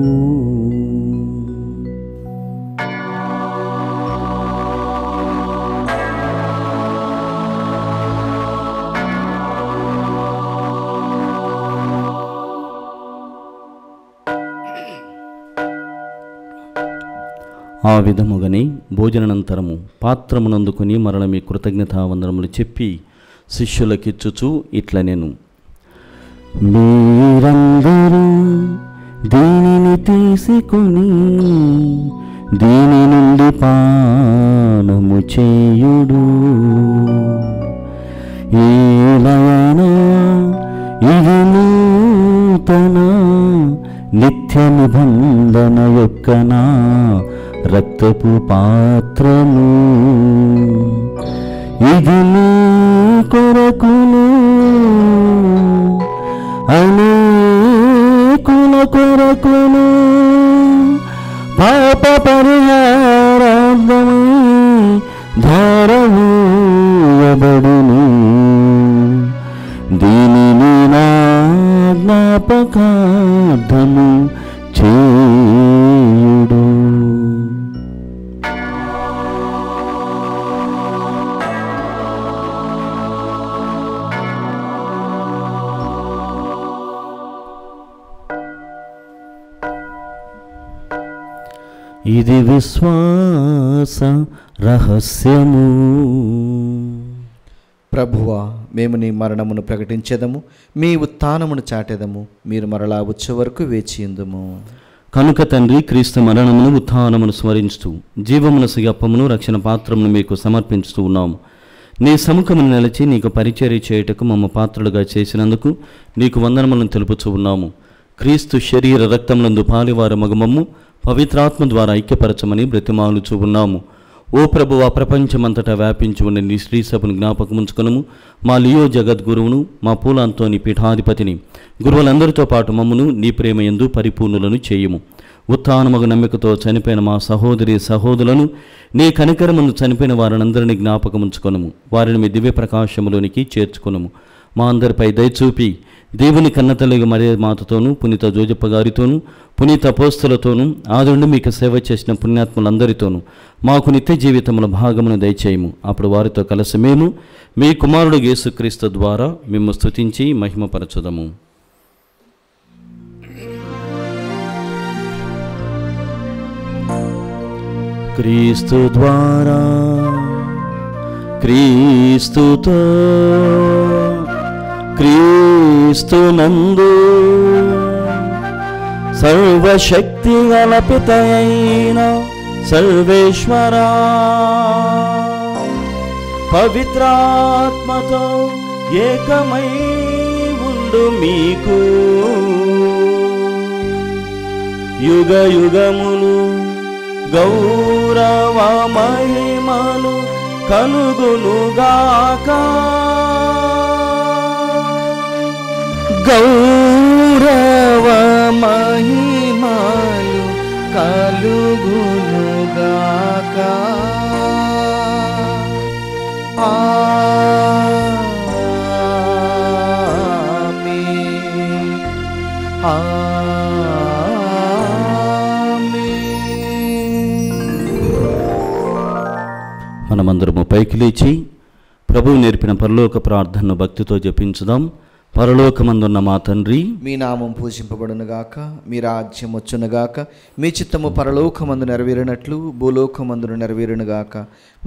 ఆ విధముగానే భోజనానంతరము పాత్రమునందుకొని మరల మీ కృతజ్ఞతావందనములు చెప్పి శిష్యులకిచ్చుచు ఇట్లనెను, మీరందరూ దీనిని తీసుకొని దీని నుండి పానము చేయుడు. ఏలయనా ఇది నూతన నిత్య నిబంధన యొక్క నా రక్తపు పాత్రము. ఇది నీ కొరకును అనేకుల కొరకును పాప పరిహారార్థమై ధారవూయబడును. దీనిని నా జ్ఞాపకార్థము చేయుడు. ఇది విశ్వాస రహస్యము. ప్రభువా, మేము నీ మరణమును ప్రకటించెదము, మీ ఉత్థానమును చాటెదము. మీరు మరలా వచ్చే వరకు వేచియుందుము. కనుక తండ్రి, క్రీస్తు మరణమును ఉత్థానమును స్మరించుతూ జీవమునసు అప్పమును రక్షణ పాత్రమును మీకు సమర్పించుతూ ఉన్నాము. నీ సముఖమును నిలిచి నీకు పరిచర్య చేయుటకు మమ్మ పాత్రలుగా చేసినందుకు నీకు వందనములను తెలుపుచూ ఉన్నాము. క్రీస్తు శరీర రక్తములందు పాలివార మగమమ్ము పవిత్రాత్మ ద్వారా ఐక్యపరచమని బ్రతిమాలుచూ ఉన్నాము. ఓ ప్రభువా, ప్రపంచమంతటా వ్యాపించి ఉన్న నీ శ్రీ సభను జ్ఞాపకముంచుకొనుము. మా లియో జగద్గురువును, మా పూలాంతోని పీఠాధిపతిని, గురువులందరితో పాటు మమ్మను నీ ప్రేమ యందు పరిపూర్ణులను చేయుము. ఉత్థానమగు నమ్మికతో చనిపోయిన మా సహోదరి సహోదరులను, నీ కనికరమును చనిపోయిన వారినందరినీ జ్ఞాపకముంచుకొనుము. వారిని మీ దివ్య ప్రకాశములోనికి చేర్చుకొనుము. మా అందరిపై దయచూపి దేవుని కన్నతల్లి మరియ మాతతోనూ, పునీత జోజప్ప గారితోనూ, పునీత అపోస్తలతోనూ, ఆదుండి మీకు సేవ చేసిన పుణ్యాత్ములందరితోనూ మాకు నిత్య జీవితముల భాగమును దయచేయము. అప్పుడు వారితో కలిసి మేము మీ కుమారుడు యేసుక్రీస్తు ద్వారా మేము స్తుతించి మహిమపరచుదము. క్రీస్తు ద్వారా, క్రీస్తుతో, క్రీస్తునందు సర్వశక్తి గల పితయైన సర్వేశ్వరా, పవిత్రాత్మతో ఏకమై ఉండు మీకు యుగ యుగములు గౌరవ మహిమలు కలుగునుగాక. గౌరవ మహిమలు కలుగునుగాక. ఆమేన్. మనమందరము పైకి లేచి ప్రభువు నేర్పిన పరలోక ప్రార్థనను భక్తితో జపించుదాం. పరలోకమందున్న మా తండ్రి, మీ నామం పూజింపబడునుగాక, మీ రాజ్యం వచ్చునుగాక, మీ చిత్తము పరలోకమందు నెరవేరినట్లు భూలోకమందును నెరవేరునుగాక.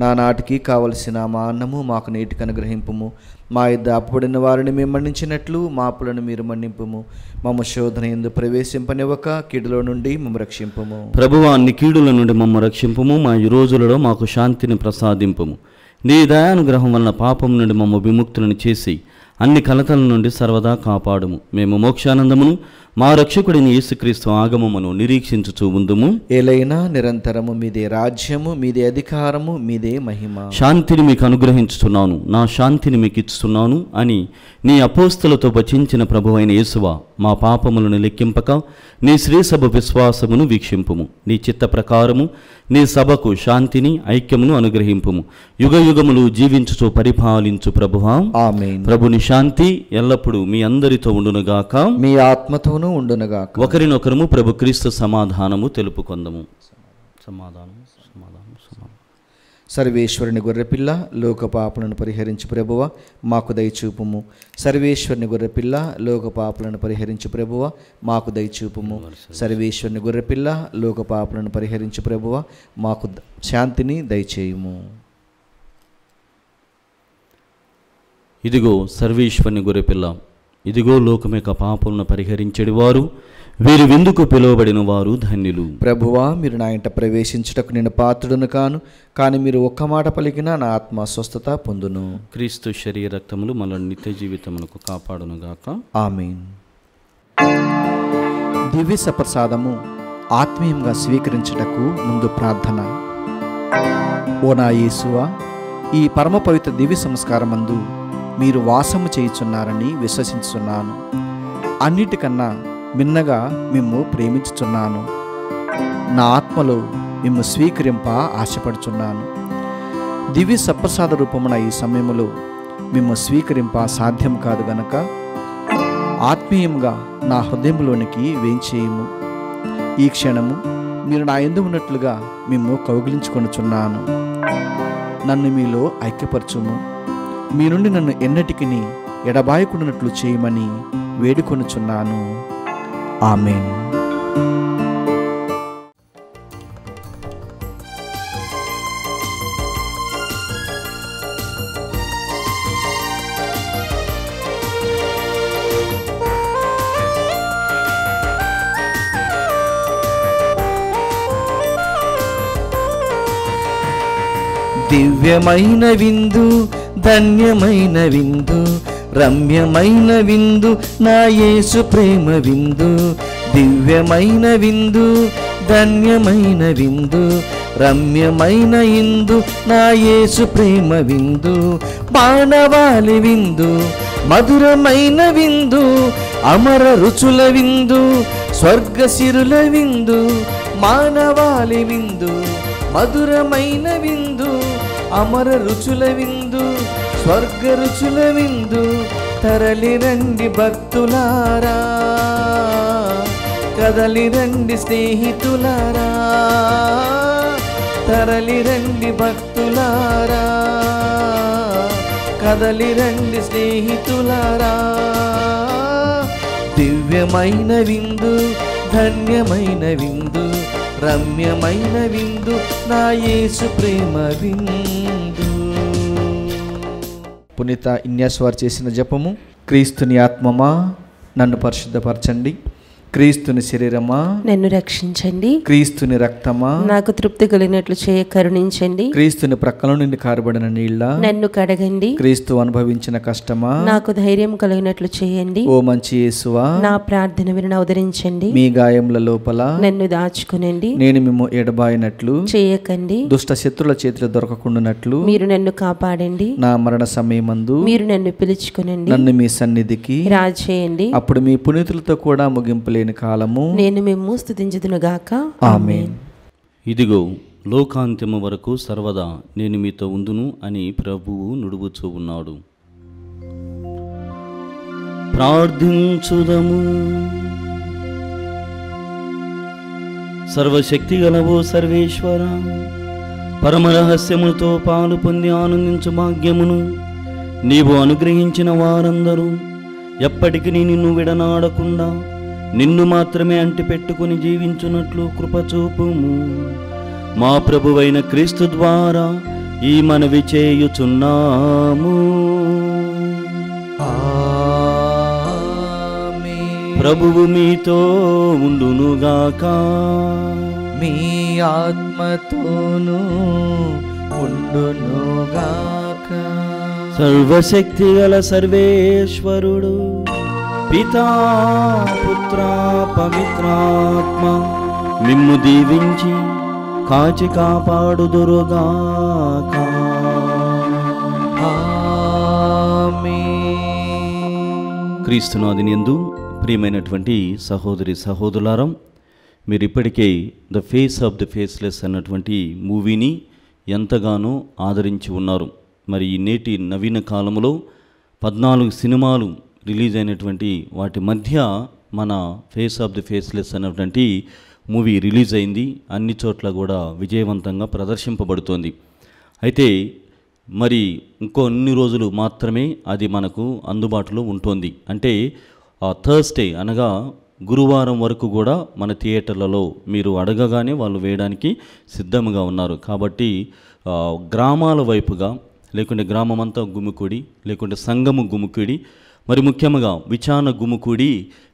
నానాటికి కావలసిన మా అన్నము మాకు నేటికి అనుగ్రహింపుము. మా యొద్ద అప్పుబడిన వారిని మేము మన్నించినట్లు మా అప్పులను మీరు మన్నింపుము. మమ్మ శోధన యందు ప్రవేశింపనివ్వక కీడులో నుండి మమ్మ రక్షింపుము. ప్రభువా, అన్ని కీడుల నుండి మమ్మ రక్షింపుము. మా ఈ రోజులలో మాకు శాంతిని ప్రసాదింపుము. నీ దయానుగ్రహం వలన పాపం నుండి మమ్మ విముక్తులను చేసి అన్ని కలతల నుండి సర్వదా కాపాడుము. మేము మోక్షానందమును మా రక్షకుడిని యేసుక్రీస్తు ఆగమమును నిరీక్షించుచూ ఉందుము. ఏలైనా నిరంతరము మీదే రాజ్యము, మీదే అధికారము, మీదే మహిమ. శాంతిని మీకు అనుగ్రహించుతున్నాను, నా శాంతిని మీకు ఇస్తున్నాను అని నీ అపోస్తలతో వచించిన ప్రభువైన యేసువా, మా పాపములను లెక్కింపక నీ శ్రీసభ విశ్వాసమును వీక్షింపుము. నీ చిత్త ప్రకారము నీ సభకు శాంతిని ఐక్యమును అనుగ్రహింపుము. యుగ యుగములు జీవించుచు పరిపాలించు ప్రభువా, ఆమేన్. ప్రభుని శాంతి ఎల్లప్పుడూ మీ అందరితో ఉండునుగాక, మీ ఆత్మతోనూ ఉండునుగాక. ఒకరినొకరము ప్రభు క్రీస్తు సమాధానము తెలుపుకొందము. సమాధానం సమాధానం సమాధానం. సర్వేశ్వరుని గొర్రెపిల్ల, లోక పాపలను పరిహరించు ప్రభువ మాకు దయచూపుము. సర్వేశ్వరుని గొర్రెపిల్ల, లోక పాపలను పరిహరించు ప్రభువ మాకు దయచూపుము. సర్వేశ్వరుని గొర్రెపిల్ల, లోక పాపలను పరిహరించు ప్రభువ మాకు శాంతిని దయచేయుము. ఇదిగో సర్వేశ్వరుని గొర్రెపిల్ల, ఇదిగో లోకం యొక్క పాపములను పరిహరించెడి వారు, వీరి విందుకు పిలువబడిన వారు ధన్యులు. ప్రభువా, మీరు నా ఇంట ప్రవేశించుటకు నేను పాత్రుడును కాను, కానీ మీరు ఒక్క మాట పలికినా నా ఆత్మ స్వస్థత పొందును. క్రీస్తు శరీర రక్తములు మనల్ని నిత్య జీవితమునకు కాపాడునుగాక, ఆమేన్. దివ్య సప్రసాదము ఆత్మీయంగా స్వీకరించుటకు ముందు ప్రార్థన. ఓ నా యేసువా, ఈ పరమ పవిత్ర దివ్య సంస్కారమందు మీరు వాసము చేయుచున్నారని విశ్వసించుచున్నాను. అన్నిటికన్నా మిన్నగా మిమ్ము ప్రేమించుచున్నాను. నా ఆత్మలో మిమ్ము స్వీకరింప ఆశపడుచున్నాను. దివ్య సప్రసాద రూపమున ఈ సమయములో మిమ్ము స్వీకరింప సాధ్యం కాదు గనక ఆత్మీయంగా నా హృదయంలోనికి వేంచేయము. ఈ క్షణము మీరు నా యందు ఉన్నట్లుగా మిమ్ము కౌగిలించుకొనుచున్నాను. నన్ను మీలో ఐక్యపరచుము. మీ నుండి నన్ను ఎన్నటికి ఎడబాయకుండానట్లు చేయమని వేడుకొనుచున్నాను. ఆమేన్. దివ్యమైన విందు, ధన్యమైన విందు, రమ్యమైన విందు, నా యేసు ప్రేమ విందు. దివ్యమైన విందు, ధన్యమైన విందు, రమ్యమైన ఇందు, నా యేసు ప్రేమ విందు. మానవాళి విందు, మధురమైన విందు, అమర రుచుల విందు, స్వర్గసిరుల విందు. మానవాళి విందు, మధురమైన విందు, అమర రుచుల విందు, స్వర్గ రుచుల విందు. తరలి రండి భక్తులారా, కదలి రండి స్నేహితులారా, తరలి రండి భక్తులారా, కదలి రండి స్నేహితులారా. దివ్యమైన విందు, ధన్యమైన విందు, రమ్యమైన విందు, నా యేసు ప్రేమ విందు. పునీత ఇన్యాస్ వారు చేసిన జపము. క్రీస్తుని ఆత్మమా నన్ను పరిశుద్ధపరచండి, క్రీస్తుని శరీరమా నన్ను రక్షించండి, క్రీస్తుని రక్తమా నాకు తృప్తి కలిగినట్లు చేయ కరుణించండి, క్రీస్తుని ప్రక్కల నుండి కారబడిన నీళ్ళ నన్ను కడగండి, క్రీస్తు అనుభవించిన కష్టమా నాకు ధైర్యం కలిగినట్లు చేయండి, ఓ మంచి యేసువా నా ప్రార్థన విని అవతరించండి, మీ గాయముల లోపల నన్ను దాచుకునండి, నేను మిమ్ము ఎడబాయినట్లు చేయకండి, దుష్ట శత్రుల చేతిలో దొరకకుండానట్లు మీరు నన్ను కాపాడండి, నా మరణ సమయమందు మీరు నన్ను పిలుచుకునండి, నన్ను మీ సన్నిధికి రాజేయండి. అప్పుడు మీ పునీతులతో కూడా ముగింపు లేని కాలము నేను మేము స్తుతించుదునుగాక. ఆమేన్. ఇదిగో లోకాంత్యము వరకు సర్వదా నేను మీతో ఉందును అని ప్రభువు నుడువుచూ ఉన్నాడు. ప్రార్థించుదము. సర్వశక్తి గలవో సర్వేశ్వర, పరమరహస్యములతో పాలు పొంది ఆనందించు భాగ్యమును నీవు అనుగ్రహించిన వారందరూ ఎప్పటికీ నిన్ను విడనాడకుండా నిన్ను మాత్రమే అంటిపెట్టుకుని జీవించున్నట్లు కృపచూపుము. మా ప్రభువైన క్రీస్తు ద్వారా ఈ మనవి చేయుచున్నాము. ఆమేన్. ప్రభువు మీతో ఉండునుగాక, మీ ఆత్మతోనూ ఉండునుగాక. సర్వశక్తి గల సర్వేశ్వరుడు పితా పుత్ర పవిత్రాత్మ మిమ్ము దీవించి కాచి కాపాడుదురుగాక. ఆమేన్. క్రీస్తునాథుని యందు ప్రియమైనటువంటి సహోదరి సహోదరులారా, మీరు ఇప్పటికే the face of the faceless అన్నటువంటి మూవీని ఎంతగానో ఆదరించి ఉన్నారు. మరి ఈ నేటి నవీన కాలంలో 14 సినిమాలు రిలీజ్ అయినటువంటి వాటి మధ్య మన ఫేస్ ఆఫ్ ది ఫేస్లెస్ అన్నటువంటి మూవీ రిలీజ్ అయింది. అన్ని చోట్ల కూడా విజయవంతంగా ప్రదర్శింపబడుతోంది. అయితే మరి ఇంకో అన్ని రోజులు మాత్రమే అది మనకు అందుబాటులో ఉంటుంది. అంటే థర్స్డే అనగా గురువారం వరకు కూడా మన థియేటర్లలో మీరు అడగగానే వాళ్ళు వేయడానికి సిద్ధంగా ఉన్నారు. కాబట్టి గ్రామాల వైపుగా లేకుంటే గ్రామమంతా గుమికూడి లేకుంటే సంఘము గుమికూడి మరి ముఖ్యంగా విచారణ గుమికూడి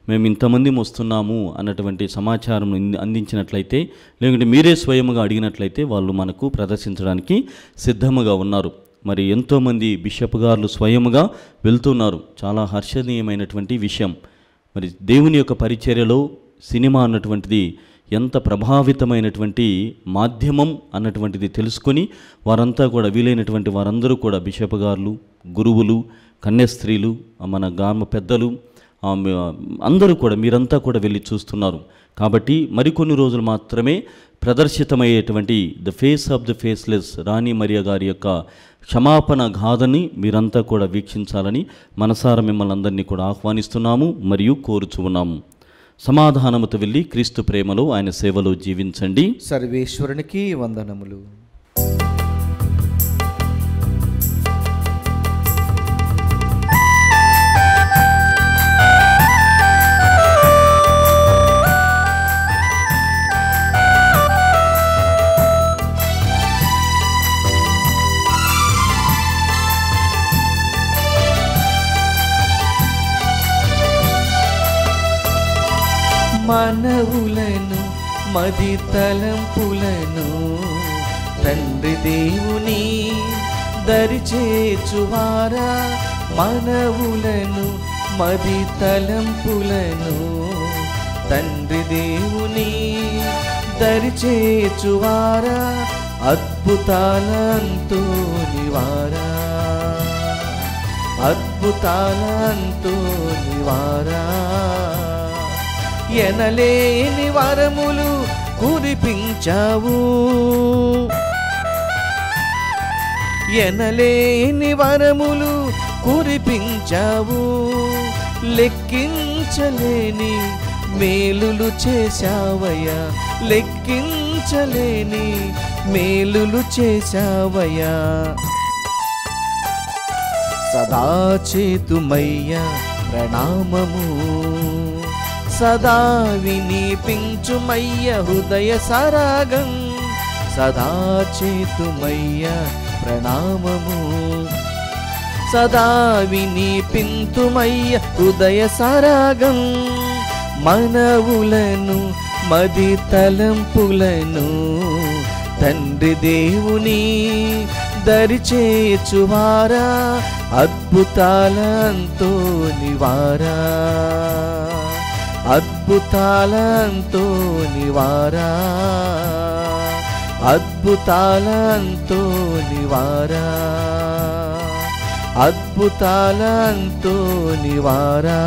మేము ఇంతమంది వస్తున్నాము అన్నటువంటి సమాచారం అందించినట్లయితే లేకుంటే మీరే స్వయంగా అడిగినట్లయితే వాళ్ళు మనకు ప్రదర్శించడానికి సిద్ధముగా ఉన్నారు. మరి ఎంతోమంది బిషప్ గారు స్వయముగా వెళ్తున్నారు. చాలా హర్షణీయమైనటువంటి విషయం. మరి దేవుని యొక్క పరిచర్యలో సినిమా అన్నటువంటిది ఎంత ప్రభావితమైనటువంటి మాధ్యమం అన్నటువంటిది తెలుసుకొని వారంతా కూడా వీలైనటువంటి వారందరూ కూడా బిషప్ గారులు, గురువులు, కన్యాస్త్రీలు, మన గ్రామ పెద్దలు అందరూ కూడా మీరంతా కూడా వెళ్ళి చూస్తున్నారు. కాబట్టి మరికొన్ని రోజులు మాత్రమే ప్రదర్శితమయ్యేటువంటి the face of the faceless Rani Maria గారి యొక్క క్షమాపణ గాథని మీరంతా కూడా వీక్షించాలని మనసారా మిమ్మల్ని అందరినీ కూడా ఆహ్వానిస్తున్నాము మరియు కోరుచు ఉన్నాము. సమాధానముతో వెళ్ళి క్రీస్తు ప్రేమలో ఆయన సేవలో జీవించండి. సర్వేశ్వరునికి వందనములు. మనవులను మది తలంపులను తండ్రి దేవుని దరిచేర్చువారా మనవులను మది తలంపులను తండ్రి దేవుని దరిచేర్చువారా అద్భుతాలంతో నివారా అద్భుతాలంతో నివారా ఎనలేని వరములు కురిపించావు ఎనలేని వరములు కురిపించావు లెక్కించలేని మేలులు చేశావయ్యా లెక్కించలేని మేలులు చేశావయ్యా సదా చేతుమయ్యా ప్రణామము సదా వినిపించుమయ్య హృదయ సరాగం సదా చేతుమయ్య ప్రణామము సదా వినిపింతుమయ్య హృదయ సరాగం మనవులను మది తలంపులను తండ్రి దేవుని దరిచేర్చువారా అద్భుతాలంతో నివారా అద్భుతాలంతో నివారా అద్భుతాలంతో నివారా అద్భుతాలంతో నివారా